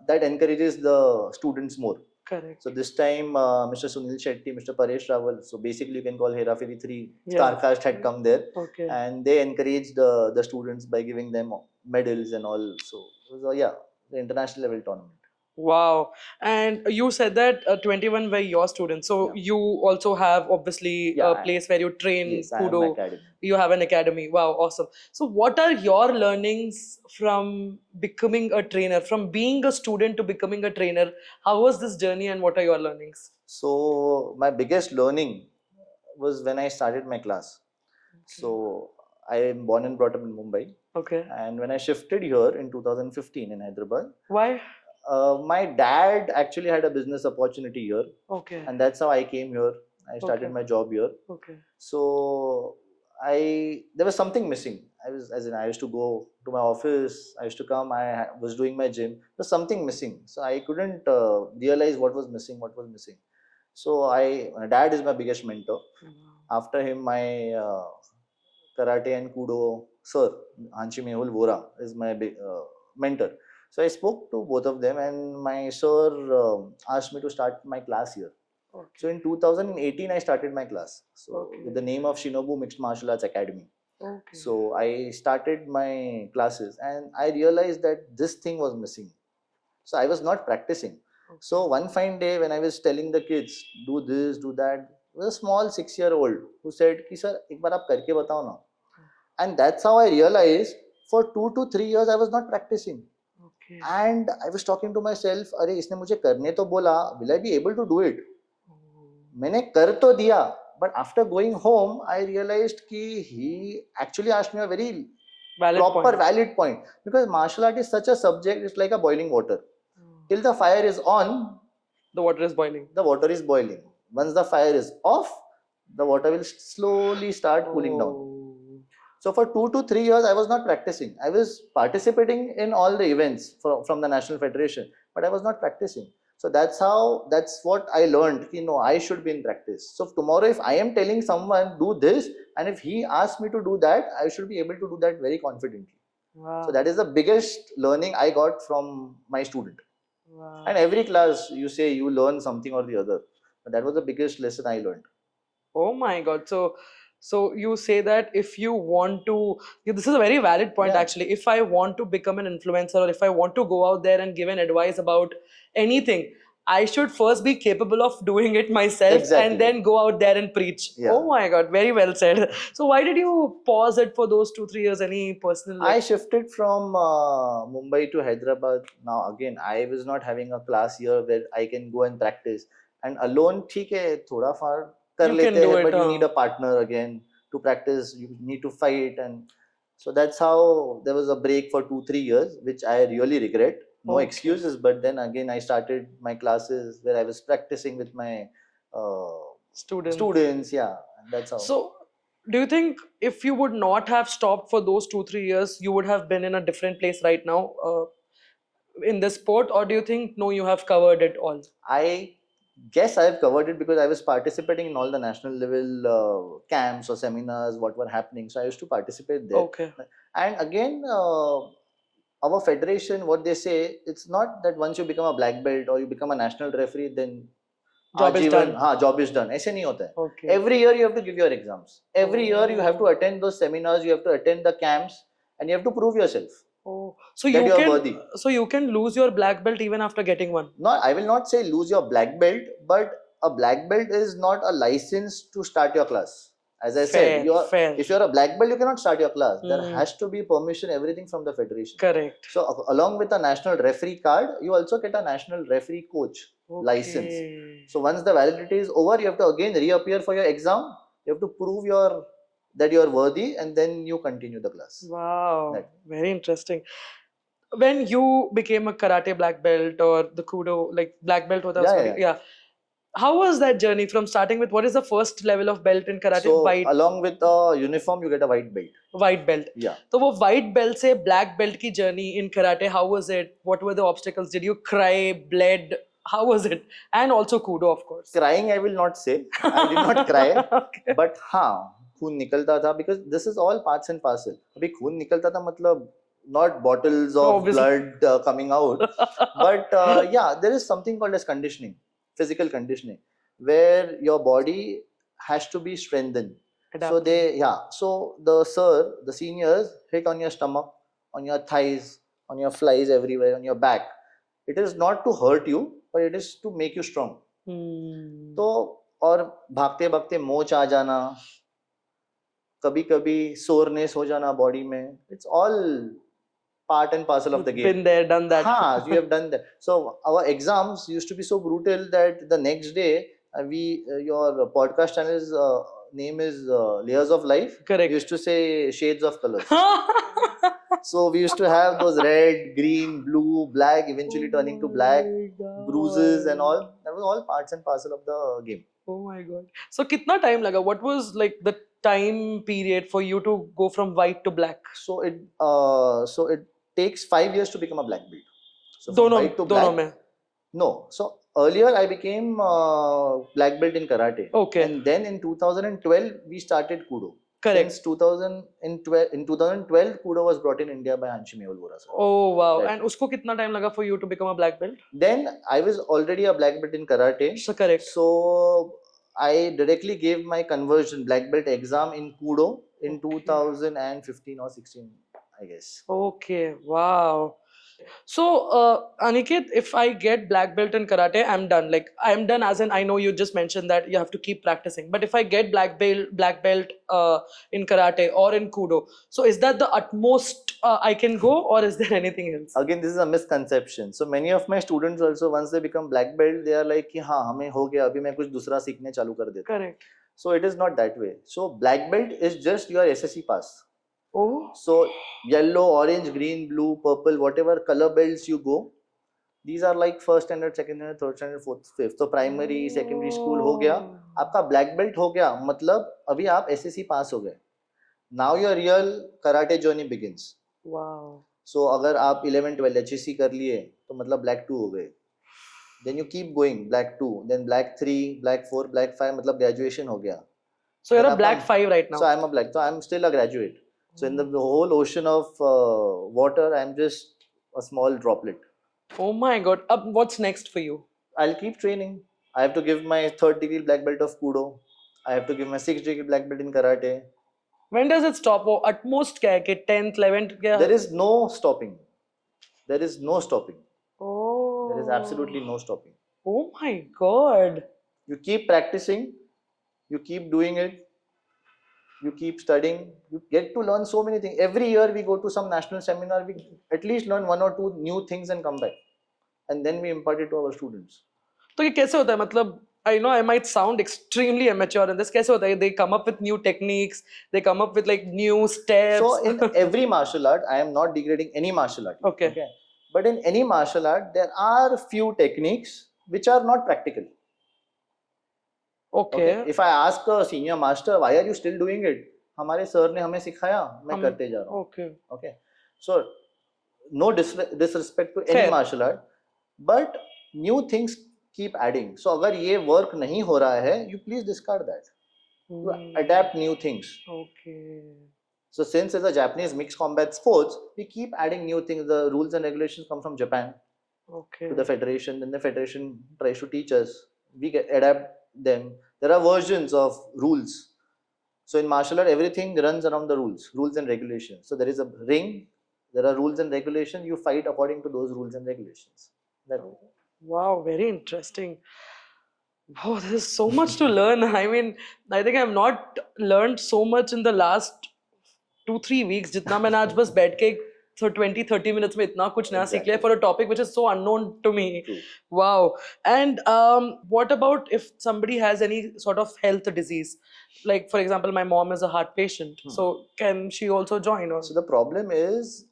Speaker 1: that encourages the students more.
Speaker 2: Correct.
Speaker 1: So this time, Mr. Sunil Shetty, Mr. Paresh Rawal, so basically you can call Hera Fairy 3 star cast had come there,
Speaker 2: Okay.
Speaker 1: and they encouraged the students by giving them medals and all. So it was the international level tournament.
Speaker 2: Wow. And you said that 21 were your students. So
Speaker 1: Yeah.
Speaker 2: you also have obviously
Speaker 1: Yeah,
Speaker 2: a place where you train
Speaker 1: Yes, I have
Speaker 2: Kudo.
Speaker 1: my academy.
Speaker 2: You have an academy. Wow, awesome. So what are your learnings from becoming a trainer, from being a student to becoming a trainer? How was this journey and what are your learnings?
Speaker 1: So my biggest learning was when I started my class. So I am born and brought up in Mumbai,
Speaker 2: Okay.
Speaker 1: and when I shifted here in 2015 in Hyderabad,
Speaker 2: Why?
Speaker 1: my dad actually had a business opportunity here,
Speaker 2: Okay.
Speaker 1: and that's how I came here. I started
Speaker 2: Okay.
Speaker 1: my job here.
Speaker 2: Okay.
Speaker 1: So there was something missing. I used to go to my office. I used to come. I was doing my gym. There was something missing. So I couldn't realize what was missing. What was missing. So my dad is my biggest mentor. After him, my karate and kudo sir, Hanshi Mehul Vora, is my mentor. So I spoke to both of them, and my sir asked me to start my class here.
Speaker 2: Okay.
Speaker 1: So in 2018, I started my class. So
Speaker 2: Okay.
Speaker 1: with the name of Shinobu Mixed Martial Arts Academy.
Speaker 2: Okay.
Speaker 1: So I started my classes, and I realized that this thing was missing. So I was not practicing. So one fine day, when I was telling the kids, do this, do that, there was a small 6-year-old who said, "Ki sir, ek baar aap karke batao na." And that's how I realized for 2 to 3 years I was not practicing.
Speaker 2: Okay.
Speaker 1: And I was talking to myself, अरे इसने मुझे करने तो बोला, will I be able to do it? मैंने कर तो दिया, but after going home I realized कि he actually asked me a very valid point, because martial art is such a subject. It's like a boiling water. Till the fire is on,
Speaker 2: The water is boiling.
Speaker 1: the water is boiling. Once the fire is off, the water will slowly start cooling down. So for 2 to 3 years, I was not practicing. I was participating in all the events from the National Federation, but I was not practicing. So that's what I learned. I should be in practice. So tomorrow, if I am telling someone do this, and if he asks me to do that, I should be able to do that very confidently.
Speaker 2: Wow.
Speaker 1: So that is the biggest learning I got from my student.
Speaker 2: Wow.
Speaker 1: And every class, you say you learn something or the other. But that was the biggest lesson I learned.
Speaker 2: Oh my God. So you say that if you want to, this is a very valid point
Speaker 1: Yeah.
Speaker 2: actually. If I want to become an influencer, or if I want to go out there and give an advice about anything, I should first be capable of doing it myself.
Speaker 1: Exactly.
Speaker 2: And then go out there and preach.
Speaker 1: Yeah.
Speaker 2: Oh my God, very well said. So why did you pause it for those 2-3 years? Any personal?
Speaker 1: I shifted from Mumbai to Hyderabad. Now again, I was not having a class here where I can go and practice. And alone, ठीक है, थोड़ा far कर
Speaker 2: You
Speaker 1: लेते
Speaker 2: can do
Speaker 1: हैं,
Speaker 2: it,
Speaker 1: but you
Speaker 2: huh?
Speaker 1: need a partner again to practice. You need to fight, and so that's how there was a break for 2-3 years, which I really regret. No
Speaker 2: Okay.
Speaker 1: excuses. But then again, I started my classes where I was practicing with my uh,
Speaker 2: Students.
Speaker 1: students. Yeah, and that's how.
Speaker 2: So, do you think if you would not have stopped for those 2 3 years, you would have been in a different place right now in this sport, or do you think no, you have covered it all?
Speaker 1: I guess I've covered it because I was participating in all the national level camps or seminars, what were happening. So I used to participate there.
Speaker 2: Okay.
Speaker 1: And again, our federation, what they say, it's not that once you become a black belt or you become a national referee, then
Speaker 2: Job is
Speaker 1: आजीवन
Speaker 2: done.
Speaker 1: हाँ job is done. ऐसे नहीं होता है.
Speaker 2: Okay.
Speaker 1: Every year you have to give your exams. Every year you have to
Speaker 2: Oh.
Speaker 1: attend those seminars. You have to attend the camps, and you have to prove yourself
Speaker 2: Oh, so
Speaker 1: that
Speaker 2: you
Speaker 1: you are
Speaker 2: can
Speaker 1: worthy.
Speaker 2: so you can lose your black belt even after getting one.
Speaker 1: No, I will not say lose your black belt, but a black belt is not a license to start your class. As I said,
Speaker 2: Fair.
Speaker 1: if you're a black belt, you cannot start your class. There
Speaker 2: Hmm.
Speaker 1: has to be permission, everything from the federation.
Speaker 2: Correct.
Speaker 1: So along with a national referee card, you also get a national referee coach license.
Speaker 2: Okay.
Speaker 1: So once the validity is over, you have to again reappear for your exam. You have to prove that you are worthy, and then you continue the class.
Speaker 2: Wow,
Speaker 1: That.
Speaker 2: very interesting. When you became a karate black belt or the kudo, like black belt, what I was
Speaker 1: Yeah,
Speaker 2: studying,
Speaker 1: yeah.
Speaker 2: yeah. How was that journey from starting with what is the first level of belt in karate?
Speaker 1: So
Speaker 2: White,
Speaker 1: along with a uniform, you get a white belt.
Speaker 2: white belt.
Speaker 1: Yeah.
Speaker 2: So वो white belt से black belt की journey in karate, how was it? What were the obstacles? Did you cry, bled? How was it? And also kudo, of course.
Speaker 1: Crying, I will not say. I did not cry.
Speaker 2: Okay.
Speaker 1: But हाँ, खून निकलता था because this is all parts and parcel. अभी खून निकलता था मतलब not bottles of
Speaker 2: Obviously.
Speaker 1: blood coming out, but yeah, there is something called as conditioning, physical conditioning, where your body has to be strengthened. So the seniors hit on your stomach, on your thighs, on your flies everywhere, on your back. It is not to hurt you, but it is to make you strong. तो और भागते भागते मोच आ जाना, कभी कभी soreness हो जाना बॉडी में, it's all part and parcel of the game.
Speaker 2: Been there, done that.
Speaker 1: Haan, you have done that. So our exams used to be so brutal that the next day your podcast channel's name is Layers of Life.
Speaker 2: Correct.
Speaker 1: We used to say shades of colors. So we used to have those red, green, blue, black, eventually turning to black, bruises and all. That was all parts and parcel of the game.
Speaker 2: Oh my god. So kitna time laga? What was like the time period for you to go from white to black?
Speaker 1: So it takes 5 years to become a black belt. So from
Speaker 2: दोनों
Speaker 1: white to black.
Speaker 2: दोनों में.
Speaker 1: No. So earlier I became black belt in karate.
Speaker 2: Okay.
Speaker 1: And then in 2012 we started Kudo.
Speaker 2: Correct.
Speaker 1: Since 2012 Kudo was brought in India by Hanshi Mehul sir.
Speaker 2: Oh wow.
Speaker 1: Right.
Speaker 2: And usko kitna time laga for you to become a black belt?
Speaker 1: Then I was already a black belt in karate.
Speaker 2: So correct.
Speaker 1: So I directly gave my conversion black belt exam in Kudo in 2015 or 16, I guess.
Speaker 2: Okay, wow. So, Aniket, if I get black belt in karate, I'm done. Like I'm done. As in, I know you just mentioned that you have to keep practicing. But if I get black belt in karate or in kudo, so is that the utmost I can go, or is there anything else?
Speaker 1: Again, this is a misconception. So many of my students also, once they become black belt, they are like कि हाँ हमें हो गया अभी मैं कुछ दूसरा सीखने चालू कर देता.
Speaker 2: Correct.
Speaker 1: So it is not that way. So black belt is just your SSC pass.
Speaker 2: Oh.
Speaker 1: So yellow, orange, green, blue, purple, whatever color belts you go, these are like first standard, second standard, third standard, fourth, fifth. So primary, secondary school हो गया, आपका black belt हो गया, मतलब अभी आप SSC pass हो गए. Now your real karate journey begins.
Speaker 2: Wow.
Speaker 1: So अगर आप 11, 12 HSC कर लिए, तो मतलब black 2 हो गए. Then you keep going, black 2, then black 3, black 4, black 5, मतलब graduation हो गया.
Speaker 2: So you're a black 5 right now.
Speaker 1: So I'm a black. So I'm still a graduate. So in the whole ocean of water, I'm just a small droplet.
Speaker 2: Oh my god. What's next for you?
Speaker 1: I'll keep training. I have to give my 3rd degree black belt of Kudo. I have to give my 6th degree black belt in Karate.
Speaker 2: When does it stop? Oh, at most क्या है कि 10th, 11th क्या?
Speaker 1: There is no stopping. There is no stopping.
Speaker 2: Oh.
Speaker 1: There is absolutely no stopping.
Speaker 2: Oh my god.
Speaker 1: You keep practicing. You keep doing it. You keep studying, you get to learn so many things. Every year we go to some national seminar, we at least learn 1 or 2 new things and come back. And then we impart it to our students.
Speaker 2: तो ये कैसे होता है? मतलब I know I might sound extremely immature in this. कैसे होता है? They come up with new techniques, they come up with like new steps.
Speaker 1: So in every martial art, I am not degrading any martial art.
Speaker 2: Okay.
Speaker 1: But in any martial art, there are few techniques which are not practical. Okay.
Speaker 2: Okay.
Speaker 1: If I ask a senior master, why are you still doing it? हमारे sir ने हमें सिखाया, मैं करते जा रहा हूँ.
Speaker 2: Okay.
Speaker 1: Okay. So no disrespect to any
Speaker 2: Fair.
Speaker 1: martial art, but new things keep adding. So अगर ये work नहीं हो रहा है, you please discard that. You adapt new things.
Speaker 2: Okay.
Speaker 1: So since it's a Japanese mixed combat sports, we keep adding new things. The rules and regulations come from Japan
Speaker 2: Okay.
Speaker 1: to the federation. Then the federation tries to teach us. We adapt them. There are versions of rules. So in martial art, everything runs around the rules and regulations. So there is a ring. There are rules and regulations. You fight according to those rules and regulations. That's it.
Speaker 2: Wow, very interesting. Wow, there's so much to learn. I mean, I think I've not learned so much in the last 2-3 weeks. जितना मैंने आज बस बैठ के so 20-30 minutes में इतना कुछ नया सीख लिया for a topic which is so unknown to me.
Speaker 1: True.
Speaker 2: Wow. And what about if somebody has any sort of health disease? Like, for example, my mom is a heart patient. So can she also join? Or?
Speaker 1: So the problem is,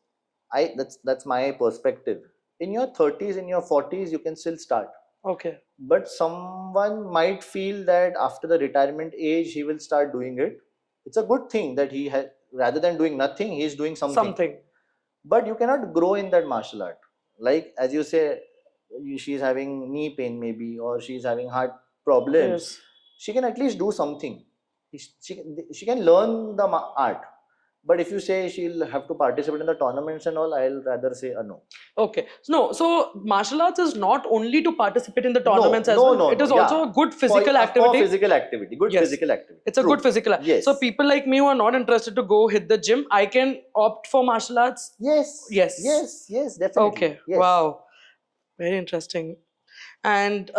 Speaker 1: that's my perspective. In your 30s, in your 40s, you can still start.
Speaker 2: Okay.
Speaker 1: But someone might feel that after the retirement age, he will start doing it. It's a good thing that he has, rather than doing nothing, he's doing something. But you cannot grow in that martial art. Like, as you say, she's having knee pain maybe, or she's having heart problems.
Speaker 2: Yes.
Speaker 1: She can at least do something. She can learn the art. But if you say she'll have to participate in the tournaments and all, I'll rather say a no.
Speaker 2: Okay. So martial arts is not only to participate in the tournaments as well. It is also a good physical activity.
Speaker 1: For physical activity. Good
Speaker 2: Yes.
Speaker 1: physical activity.
Speaker 2: It's a good physical activity.
Speaker 1: Yes.
Speaker 2: So people like me who are not interested to go hit the gym, I can opt for martial arts.
Speaker 1: Yes.
Speaker 2: Yes.
Speaker 1: Yes, definitely.
Speaker 2: Okay.
Speaker 1: Yes.
Speaker 2: Wow. Very interesting. And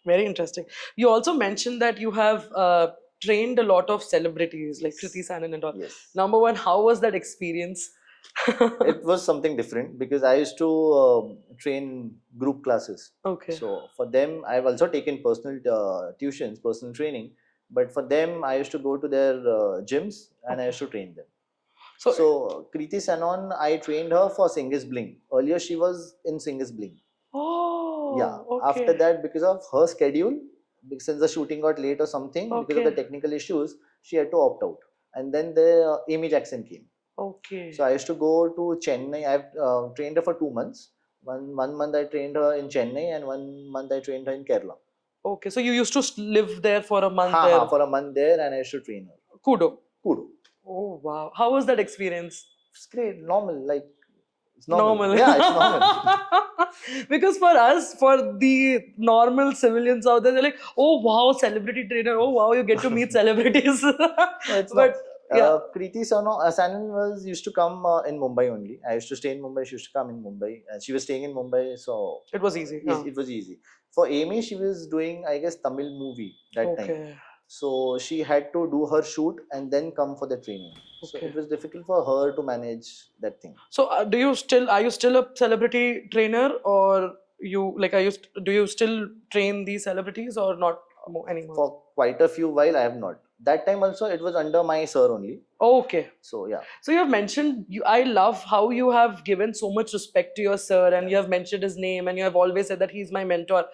Speaker 2: very interesting. You also mentioned that you have trained a lot of celebrities like Kriti Sanon and all.
Speaker 1: Yes.
Speaker 2: Number one, how was that experience?
Speaker 1: It was something different because I used to train group classes.
Speaker 2: Okay.
Speaker 1: So for them, I've also taken personal tuitions, personal training. But for them, I used to go to their gyms and I used to train them. So Kriti Sanon, I trained her for Singis Bling. Earlier, she was in Singis Bling.
Speaker 2: Oh.
Speaker 1: Yeah.
Speaker 2: Okay.
Speaker 1: After that, because of her schedule, since the shooting got late or something, because of the technical issues, she had to opt out. And then the Amy Jackson came.
Speaker 2: Okay.
Speaker 1: So I used to go to Chennai. I've trained her for 2 months. One month I trained her in Chennai, and 1 month I trained her in Kerala.
Speaker 2: Okay, so you used to live there for a month
Speaker 1: for a month there, and I used to train her.
Speaker 2: Kudo.
Speaker 1: Kudo.
Speaker 2: Oh wow! How was that experience?
Speaker 1: It's great, normal, like it's normal.
Speaker 2: Normal.
Speaker 1: Yeah, it's normal.
Speaker 2: Because for us, for the normal civilians out there, they're like, "Oh wow, celebrity trainer! Oh wow, you get to meet celebrities."
Speaker 1: But yeah, Kriti Sanon was used to come in Mumbai only. I used to stay in Mumbai. She used to come in Mumbai, and she was staying in Mumbai, so
Speaker 2: it was easy.
Speaker 1: It was easy. For Amy, she was doing, I guess, Tamil movie that time. So she had to do her shoot and then come for the training. So it was difficult for her to manage that thing. So
Speaker 2: are you still a celebrity trainer, or do you still train these celebrities or not anymore?
Speaker 1: For quite a few while, I have not. That time also, it was under my sir only.
Speaker 2: Okay.
Speaker 1: So yeah.
Speaker 2: So you have mentioned, I love how you have given so much respect to your sir, and you have mentioned his name, and you have always said that he's my mentor.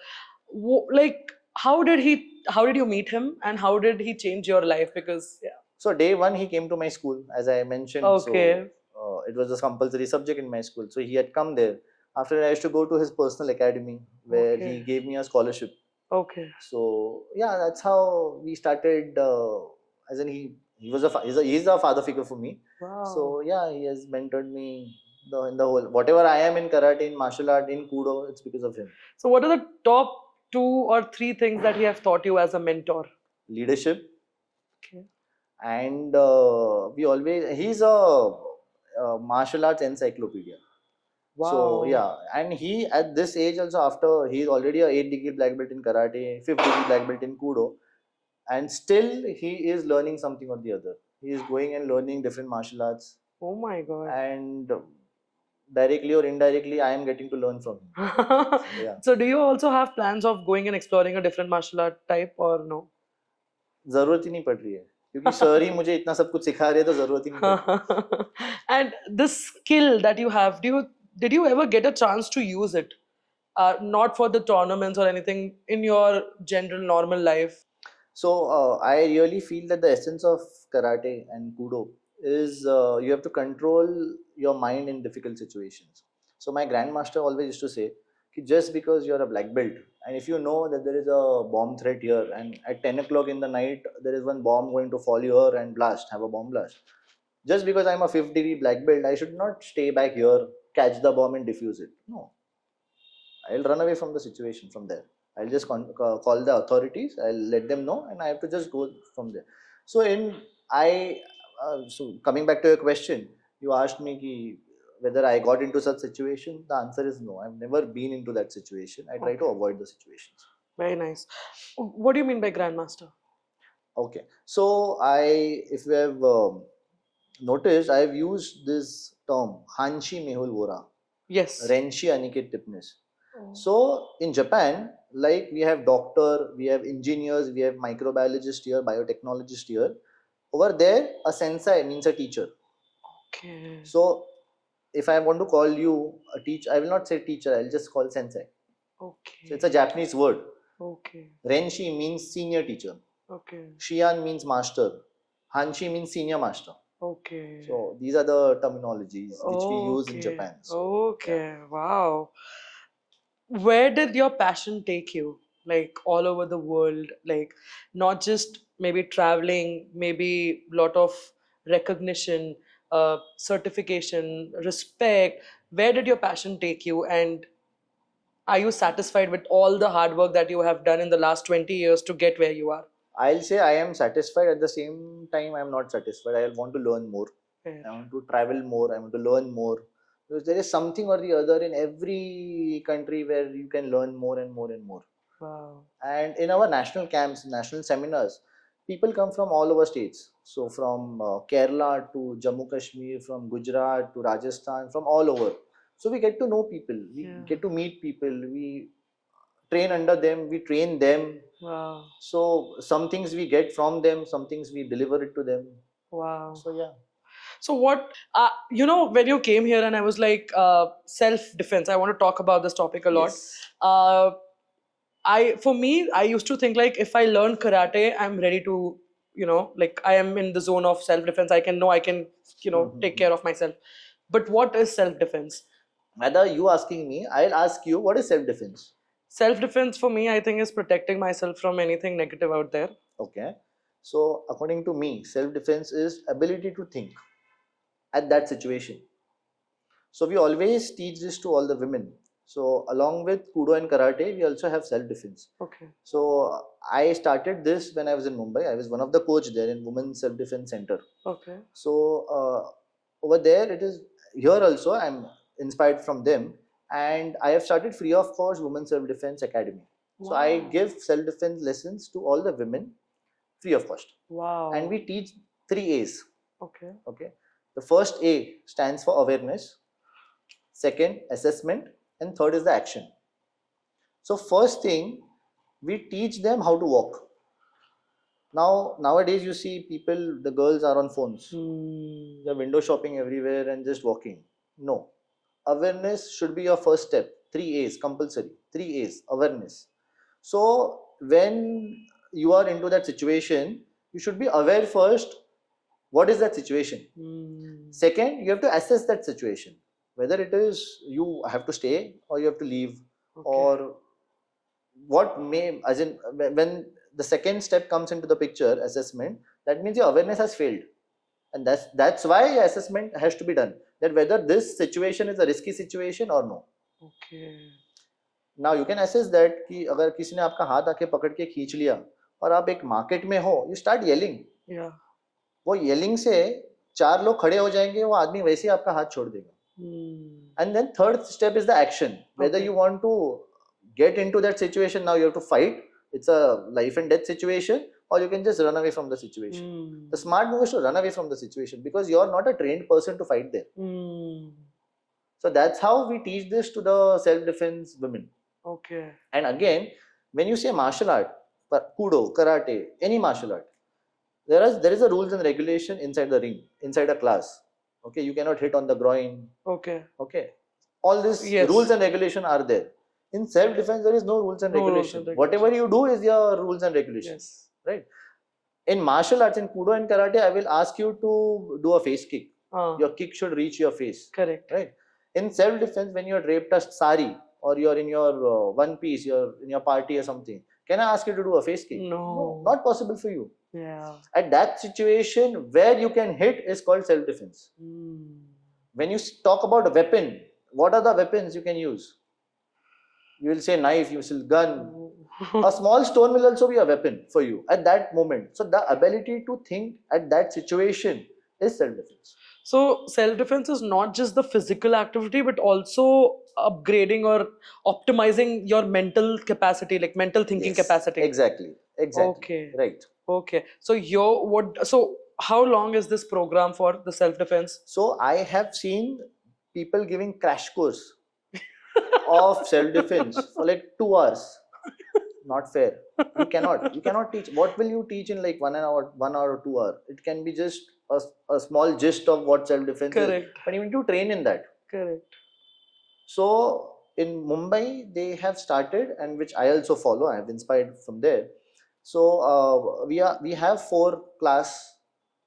Speaker 2: Like, how did you meet him, and how did he change your life? Because
Speaker 1: so day one he came to my school, as I mentioned.
Speaker 2: Okay.
Speaker 1: So it was a compulsory subject in my school. So he had come there. After that, I used to go to his personal academy where he gave me a scholarship.
Speaker 2: Okay.
Speaker 1: So yeah, that's how we started. As in he's a father figure for me.
Speaker 2: Wow.
Speaker 1: So yeah, he has mentored me in the whole, whatever I am in karate, in martial art, in kudo, it's because of him.
Speaker 2: So what are the top 2 or 3 things that he has taught you as a mentor?
Speaker 1: Leadership.
Speaker 2: Okay.
Speaker 1: And he's a martial arts encyclopedia.
Speaker 2: Wow.
Speaker 1: So yeah, and he at this age also, after he's already a 8th degree black belt in karate, 5th degree black belt in kudo, and still he is learning something or the other. He is going and learning different martial arts.
Speaker 2: Oh my god.
Speaker 1: And directly or indirectly, I am getting to learn from him. So, yeah.
Speaker 2: So do you also have plans of going and exploring a different martial art type, or no?
Speaker 1: जरूरत ही नहीं पड़ रही है, क्योंकि sir ही मुझे इतना सब कुछ सिखा रहे हैं, तो जरूरत ही नहीं पड़ रही.
Speaker 2: And this skill that you have, do you did you ever get a chance to use it? Not for the tournaments or anything, in your general normal life.
Speaker 1: So I really feel that the essence of karate and Kudo is you have to control your mind in difficult situations. So my grandmaster always used to say, कि just because you're a black belt and if you know that there is a bomb threat here and at 10 o'clock in the night there is one bomb going to fall here and blast, have a bomb blast. Just because I'm a fifth degree black belt, I should not stay back here, catch the bomb and defuse it. No, I'll run away from the situation from there. I'll just call the authorities. I'll let them know, and I have to just go from there. So so coming back to your question, you asked me whether I got into such situation. The answer is no. I've never been into that situation. I try to
Speaker 2: Okay.
Speaker 1: avoid the situations.
Speaker 2: Very nice. What do you mean by grandmaster?
Speaker 1: Okay. So if you have noticed, I've used this term Hanshi Mehul Vora,
Speaker 2: Yes.
Speaker 1: Renshi Aniket Tipnis.
Speaker 2: Oh.
Speaker 1: So in Japan, like we have doctor, we have engineers, we have microbiologist here, biotechnologist here. Over there, a sensei means a teacher.
Speaker 2: Okay.
Speaker 1: So if I want to call you a teacher, I will not say teacher, I'll just call sensei.
Speaker 2: Okay.
Speaker 1: So it's a Japanese word.
Speaker 2: Okay.
Speaker 1: Renshi means senior teacher.
Speaker 2: Okay.
Speaker 1: Shian means master. Hanshi means senior master.
Speaker 2: Okay.
Speaker 1: So these are the terminologies which we use in
Speaker 2: Okay.
Speaker 1: Japan. So,
Speaker 2: Okay. Wow. Where did your passion take you? Like all over the world, like not just maybe traveling, maybe lot of recognition, certification, respect. Where did your passion take you? And are you satisfied with all the hard work that you have done in the last 20 years to get where you are?
Speaker 1: I'll say I am satisfied. At the same time, I am not satisfied. I want to learn more.
Speaker 2: Fair.
Speaker 1: I want to travel more. I want to learn more. Because there is something or the other in every country where you can learn more and more and more.
Speaker 2: Wow.
Speaker 1: And in our national camps, national seminars, people come from all over states. So from Kerala to Jammu Kashmir, from Gujarat to Rajasthan, from all over. So we get to know people. We
Speaker 2: Yeah.
Speaker 1: get to meet people. We train under them. We train them.
Speaker 2: Wow.
Speaker 1: So some things we get from them, some things we deliver it to them.
Speaker 2: Wow.
Speaker 1: So yeah.
Speaker 2: So what, when you came here and I was like, self-defense, I want to talk about this topic a lot.
Speaker 1: Yes.
Speaker 2: For me, I used to think like if I learn karate, I'm ready to, like I am in the zone of self-defense. I can, take care of myself. But what is self-defense?
Speaker 1: Rather you asking me, I'll ask you what is self-defense.
Speaker 2: Self-defense for me, I think, is protecting myself from anything negative out there.
Speaker 1: Okay. So according to me, self-defense is ability to think at that situation. So we always teach this to all the women. So along with Kudo and Karate, we also have self-defense.
Speaker 2: Okay.
Speaker 1: So I started this when I was in Mumbai. I was one of the coach there in Women's Self-Defense Center.
Speaker 2: Okay.
Speaker 1: So over there, it is here also. I'm inspired from them, and I have started free of cost Women's Self-Defense Academy. So I
Speaker 2: Wow.
Speaker 1: give self-defense lessons to all the women free of cost,
Speaker 2: Wow.
Speaker 1: and we teach 3 A's.
Speaker 2: Okay.
Speaker 1: Okay, the first A stands for awareness, second assessment, and third is the action. So first thing, we teach them how to walk. Now nowadays you see people, the girls are on phones. They're window shopping everywhere and just walking. No, awareness should be your first step. 3 A's compulsory. 3 A's awareness. So when you are into that situation, you should be aware first. What is that situation? Second, you have to assess that situation, whether it is you have to stay or you have to leave, or what may, as in when the second step comes into the picture, assessment, that means your awareness has failed, and that's why assessment has to be done, that whether this situation is a risky situation or no.
Speaker 2: Okay.
Speaker 1: Now you can assess that कि अगर किसी ने आपका हाथ आके पकड़ के खींच लिया और आप एक मार्केट में हो, you start yelling.
Speaker 2: Yeah.
Speaker 1: वो yelling से 4 लोग खड़े हो जाएंगे, वो आदमी वैसे ही आपका हाथ छोड़ देगा. And then third step is the action, whether
Speaker 2: Okay.
Speaker 1: you want to get into that situation. Now you have to fight, it's a life and death situation, or you can just run away from the situation. The smart move is to run away from the situation because you're not a trained person to fight there. So that's how we teach this to the self-defense women.
Speaker 2: Okay.
Speaker 1: And again, when you say martial art, Kudo, Karate, any martial art, there is a rules and regulation inside the ring, inside a class. Okay, you cannot hit on the groin.
Speaker 2: Okay.
Speaker 1: Okay, all these
Speaker 2: Yes.
Speaker 1: rules and regulation are there. In self-defense, there is no rules and
Speaker 2: No rules
Speaker 1: regulation.
Speaker 2: and
Speaker 1: Whatever
Speaker 2: regulations.
Speaker 1: you do is your rules and regulations,
Speaker 2: Yes.
Speaker 1: right? In martial arts, in Kudo and Karate, I will ask you to do a face kick. Your kick should reach your face,
Speaker 2: Correct.
Speaker 1: right? In self-defense, when you're draped a sari or you're in your one piece, you're in your party or something, can I ask you to do a face kick?
Speaker 2: No.
Speaker 1: Not possible for you.
Speaker 2: Yeah.
Speaker 1: At that situation, where you can hit is called self-defense. When you talk about a weapon, what are the weapons you can use? You will say knife, you will say gun. A small stone will also be a weapon for you at that moment. So the ability to think at that situation is self-defense.
Speaker 2: So self-defense is not just the physical activity, but also upgrading or optimizing your mental capacity, like mental thinking
Speaker 1: Yes,
Speaker 2: capacity.
Speaker 1: exactly.
Speaker 2: Okay.
Speaker 1: Right.
Speaker 2: Okay. So how long is this program for the self-defense?
Speaker 1: So I have seen people giving crash course of self-defense for like 2 hours. Not fair. You cannot teach. What will you teach in like 1 hour or 2 hour? It can be just a small gist of what self-defense is.
Speaker 2: Correct.
Speaker 1: But you need to train in that.
Speaker 2: Correct.
Speaker 1: So in Mumbai, they have started, and which I also follow. I have inspired from there. So we have 4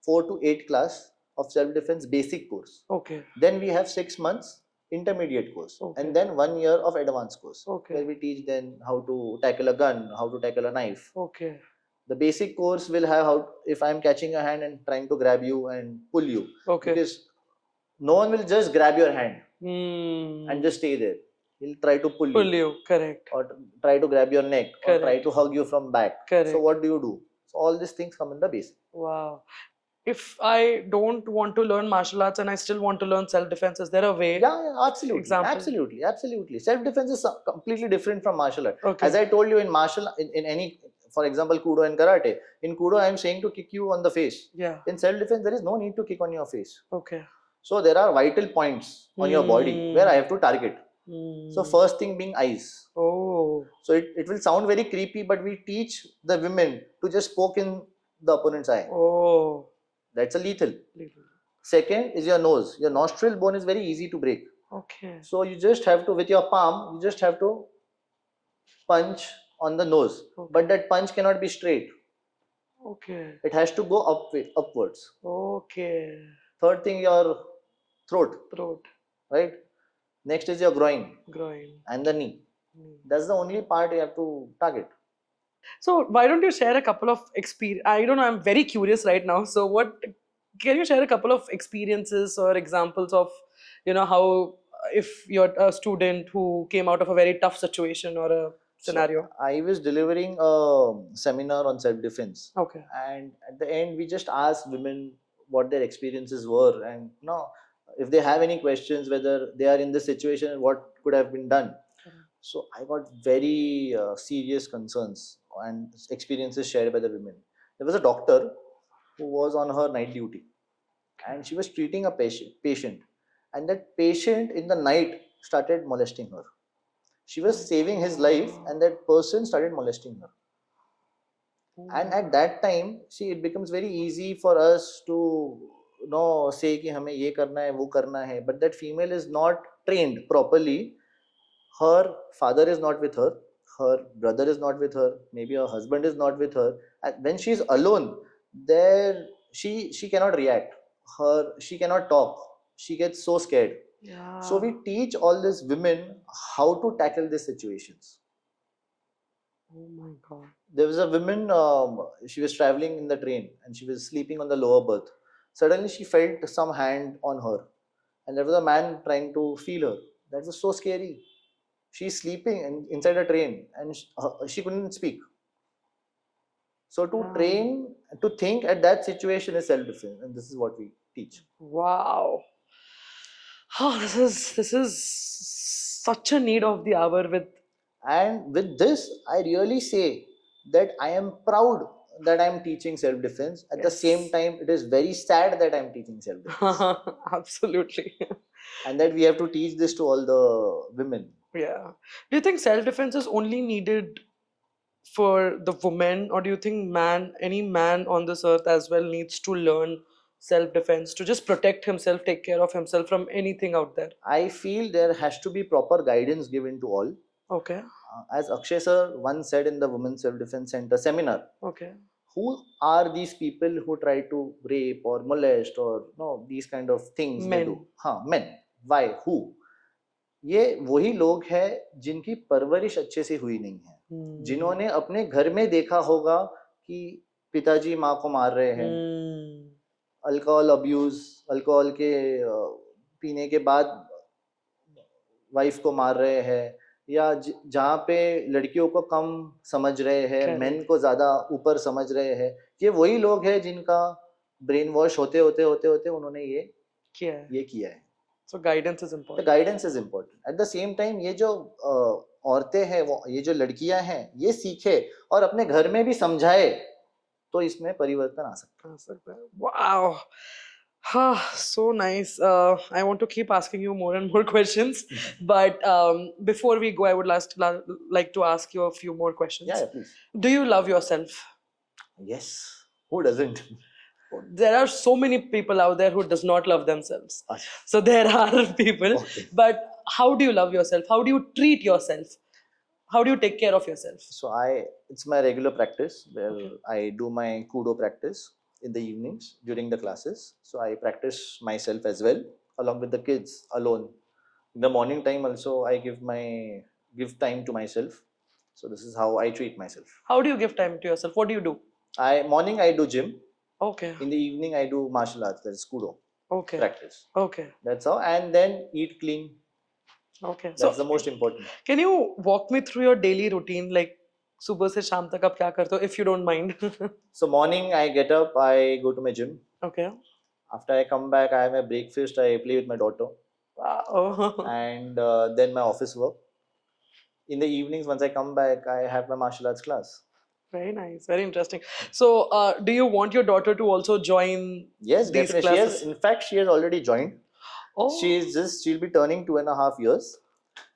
Speaker 1: to 8 class of self-defense basic course.
Speaker 2: Okay.
Speaker 1: Then we have 6 months intermediate course,
Speaker 2: Okay.
Speaker 1: and then 1 year of advanced course,
Speaker 2: Okay.
Speaker 1: where we teach then how to tackle a gun, how to tackle a knife.
Speaker 2: Okay.
Speaker 1: The basic course will have how if I'm catching a hand and trying to grab you and pull you,
Speaker 2: Okay.
Speaker 1: because no one will just grab your hand
Speaker 2: Hmm.
Speaker 1: and just stay there. He'll try to pull
Speaker 2: Pull
Speaker 1: you,
Speaker 2: you. Correct.
Speaker 1: or try to grab your neck, or try
Speaker 2: Correct.
Speaker 1: to hug you from back.
Speaker 2: Correct.
Speaker 1: So what do? So all these things come in the basic.
Speaker 2: Wow. If I don't want to learn martial arts and I still want to learn self-defense, is there a way?
Speaker 1: Yeah, absolutely,
Speaker 2: Example.
Speaker 1: absolutely. Self-defense is completely different from martial art.
Speaker 2: Okay.
Speaker 1: As I told you, in any, for example, Kudo and Karate. In Kudo, I am saying to kick you on the face.
Speaker 2: Yeah.
Speaker 1: In self-defense, there is no need to kick on your face.
Speaker 2: Okay.
Speaker 1: So there are vital points on your body where I have to target. So first thing being eyes.
Speaker 2: Oh.
Speaker 1: So it will sound very creepy, but we teach the women to just poke in the opponent's eye.
Speaker 2: Oh.
Speaker 1: That's a lethal. Second is your nose. Your nostril bone is very easy to break.
Speaker 2: Okay.
Speaker 1: So you just have to, with your palm, you just have to punch on the nose.
Speaker 2: Okay.
Speaker 1: But that punch cannot be straight.
Speaker 2: Okay.
Speaker 1: It has to go upwards.
Speaker 2: Okay.
Speaker 1: Third thing, your throat.
Speaker 2: Throat.
Speaker 1: Right? Next is your groin
Speaker 2: Groin.
Speaker 1: and the knee. That's the only part you have to target.
Speaker 2: So why don't you share a couple of experience? I don't know. I'm very curious right now. So can you share a couple of experiences or examples of, how if you're a student who came out of a very tough situation or a scenario?
Speaker 1: So I was delivering a seminar on self-defense.
Speaker 2: Okay.
Speaker 1: And at the end, we just asked women what their experiences were, and if they have any questions, whether they are in this situation, what could have been done. So I got very serious concerns and experiences shared by the women. There was a doctor who was on her night duty, and she was treating a patient, and that patient in the night started molesting her. She was saving his life, and that person started molesting her. And at that time, see, it becomes very easy for us to say कि हमें ये करना है, वो करना है, but that female is not trained properly. Her father is not with her, her brother is not with her, maybe her husband is not with her, and when she is alone, there she cannot react, she cannot talk, she gets so scared.
Speaker 2: Yeah.
Speaker 1: So we teach all these women how to tackle these situations.
Speaker 2: Oh my God.
Speaker 1: There was a woman, she was traveling in the train and she was sleeping on the lower berth. Suddenly she felt some hand on her, and there was a man trying to feel her. That was so scary. She's sleeping inside a train, and she couldn't speak. So to train, to think at that situation is self-defense, and this is what we teach.
Speaker 2: Wow. Oh, this is such a need of the hour
Speaker 1: And with this, I really say that I am proud that I'm teaching self-defense. At the same time, it is very sad that I'm teaching self-defense.
Speaker 2: Absolutely.
Speaker 1: And that we have to teach this to all the women.
Speaker 2: Yeah. Do you think self-defense is only needed for the woman, or do you think any man on this earth as well needs to learn self-defense, to just protect himself, take care of himself from anything out there?
Speaker 1: I feel there has to be proper guidance given to all.
Speaker 2: Okay.
Speaker 1: As Akshay sir once said in the Women's Self Defense Center seminar,
Speaker 2: Okay.
Speaker 1: who are these people who try to rape or molest or no these kind of things they
Speaker 2: Men.
Speaker 1: do? हाँ, men. Why? Who? ये वही लोग हैं जिनकी परवरिश अच्छे से हुई नहीं है, जिन्होंने अपने घर में देखा होगा कि पिताजी माँ को मार रहे हैं, अल्कोहल अब्यूज, अल्कोहल के पीने के बाद वाइफ को मार रहे हैं, या जहाँ पे लड़कियों को कम समझ रहे हैं, मेन को ज्यादा ऊपर समझ रहे हैं, ये वही लोग हैं जिनका ब्रेन वॉश होते होते होते होते उन्होंने ये किया है.
Speaker 2: So guidance is important.
Speaker 1: The guidance is important. At the same time, ये जो औरतें हैं, ये जो लड़कियां हैं, ये सीखे और अपने घर में भी समझाए, तो इसमें परिवर्तन आ सकता है.
Speaker 2: Wow. So nice. I want to keep asking you more and more questions, but before we go, I would like to ask you a few more questions.
Speaker 1: Yeah, please.
Speaker 2: Do you love yourself?
Speaker 1: Yes. Who doesn't?
Speaker 2: There are so many people out there who does not love themselves. So there are people. Okay. But how do you love yourself? How do you treat yourself? How do you take care of yourself?
Speaker 1: So it's my regular practice where I do my Kudo practice in the evenings during the classes. So I practice myself as well along with the kids alone. In the morning time also I give time to myself. So this is how I treat myself.
Speaker 2: How do you give time to yourself? What do you do?
Speaker 1: Morning I do gym.
Speaker 2: Okay.
Speaker 1: In the evening I do martial arts, that is Kudo.
Speaker 2: Okay.
Speaker 1: Practice.
Speaker 2: Okay.
Speaker 1: That's how. And then eat clean.
Speaker 2: Okay.
Speaker 1: That's the most important.
Speaker 2: Can you walk me through your daily routine, like सुबह से शाम तक आप क्या करते हो, if you don't mind?
Speaker 1: So morning I get up, I go to my gym.
Speaker 2: Okay.
Speaker 1: After I come back, I have my breakfast, I play with my daughter.
Speaker 2: Wow.
Speaker 1: And then my office work. In the evenings, once I come back, I have my martial arts class.
Speaker 2: Very nice, very interesting. So, do you want your daughter to also join?
Speaker 1: Yes,
Speaker 2: these
Speaker 1: definitely.
Speaker 2: classes?
Speaker 1: In fact, she has already joined.
Speaker 2: Oh.
Speaker 1: She'll be turning 2.5 years,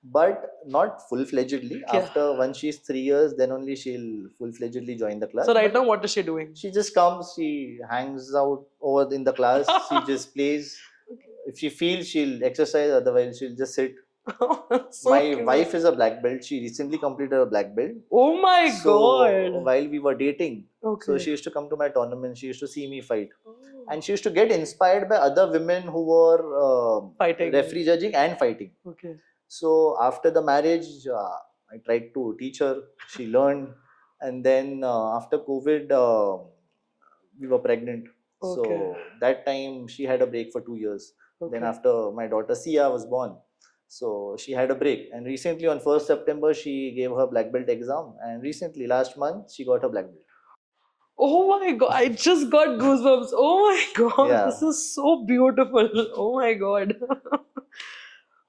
Speaker 1: but not full-fledgedly.
Speaker 2: Yeah.
Speaker 1: After once she's 3 years, then only she'll full-fledgedly join the class.
Speaker 2: So right now, what is she doing?
Speaker 1: She just comes, she hangs out over in the class, she just plays. If she feels, she'll exercise, otherwise she'll just sit.
Speaker 2: So
Speaker 1: my
Speaker 2: cute.
Speaker 1: wife is a black belt. She recently completed a black belt.
Speaker 2: Oh my god!
Speaker 1: While we were dating, so she used to come to my tournament. She used to see me fight, and she used to get inspired by other women who were
Speaker 2: fighting,
Speaker 1: referee judging and fighting.
Speaker 2: Okay.
Speaker 1: So after the marriage, I tried to teach her. She learned, and then after COVID, we were pregnant.
Speaker 2: Okay.
Speaker 1: So that time she had a break for 2 years.
Speaker 2: Okay.
Speaker 1: Then after my daughter Sia was born, so she had a break. And recently on 1st September, she gave her black belt exam. And recently, last month, she got her black belt.
Speaker 2: Oh my god, I just got goosebumps. Oh my god,
Speaker 1: Yeah.
Speaker 2: This is so beautiful. Oh my god.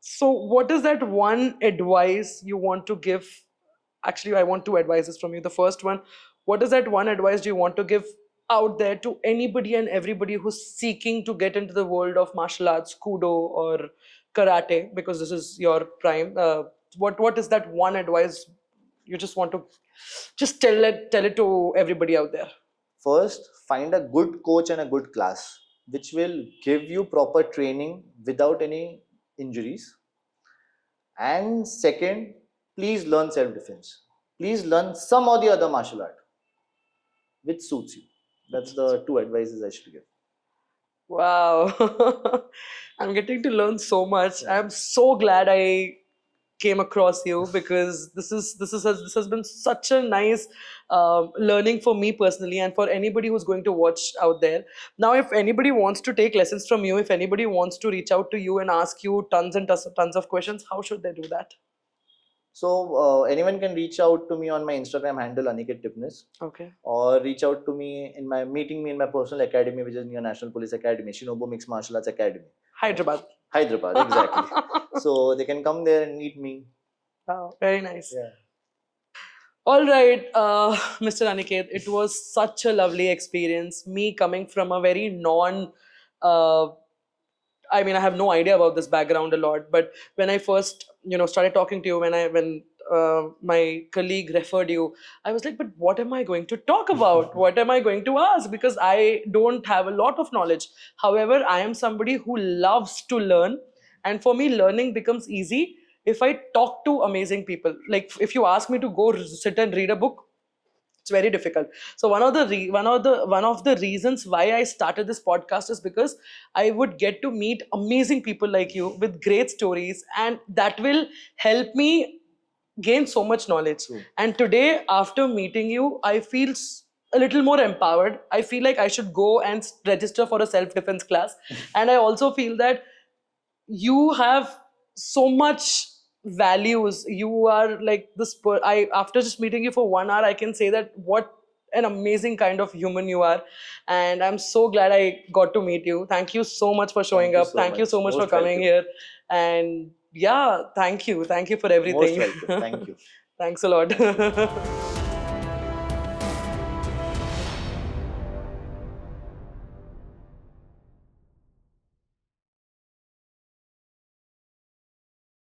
Speaker 2: So, what is that one advice you want to give? Actually, I want two advices from you. The first one, what is that one advice do you want to give out there to anybody and everybody who's seeking to get into the world of martial arts, Kudo or karate, because this is your prime? What is that one advice you just want to just tell it to everybody out there?
Speaker 1: First, find a good coach and a good class, which will give you proper training without any injuries. And second, please learn self-defense. Please learn some or the other martial art which suits you. That's the two advices I should give.
Speaker 2: Wow. I'm getting to learn so much. I'm so glad I came across you, because this has been such a nice learning for me personally, and for anybody who's going to watch out there. Now, if anybody wants to take lessons from you, if anybody wants to reach out to you and ask you tons and tons of questions, how should they do that?
Speaker 1: So anyone can reach out to me on my Instagram handle Aniket Tipnis.
Speaker 2: Okay.
Speaker 1: Or reach out to me meeting me in my personal academy, which is near National Police Academy, Shinobu Mixed Martial Arts Academy.
Speaker 2: Hyderabad,
Speaker 1: exactly. So they can come there and meet me.
Speaker 2: Wow, very nice.
Speaker 1: Yeah.
Speaker 2: All right, Mr. Aniket, it was such a lovely experience. Me coming from a very I mean, I have no idea about this background a lot, but when I first, started talking to you, when my colleague referred you, I was like, but what am I going to talk about? What am I going to ask? Because I don't have a lot of knowledge. However, I am somebody who loves to learn. And for me, learning becomes easy if I talk to amazing people. Like if you ask me to go sit and read a book, it's very difficult. So one of the reasons why I started this podcast is because I would get to meet amazing people like you with great stories, and that will help me gain so much knowledge.
Speaker 1: True.
Speaker 2: And today, after meeting you, I feel a little more empowered. I feel like I should go and register for a self defense class. And I also feel that you have so much values. You are like this I, after just meeting you for 1 hour, I can say that what an amazing kind of human you are. And I'm so glad I got to meet you. Thank you so much for showing
Speaker 1: Thank you
Speaker 2: up.
Speaker 1: so
Speaker 2: Thank you
Speaker 1: much.
Speaker 2: so much for
Speaker 1: Most
Speaker 2: coming
Speaker 1: welcome.
Speaker 2: here. And yeah, thank you for
Speaker 1: Most
Speaker 2: everything.
Speaker 1: welcome. Thank you.
Speaker 2: Thanks a lot.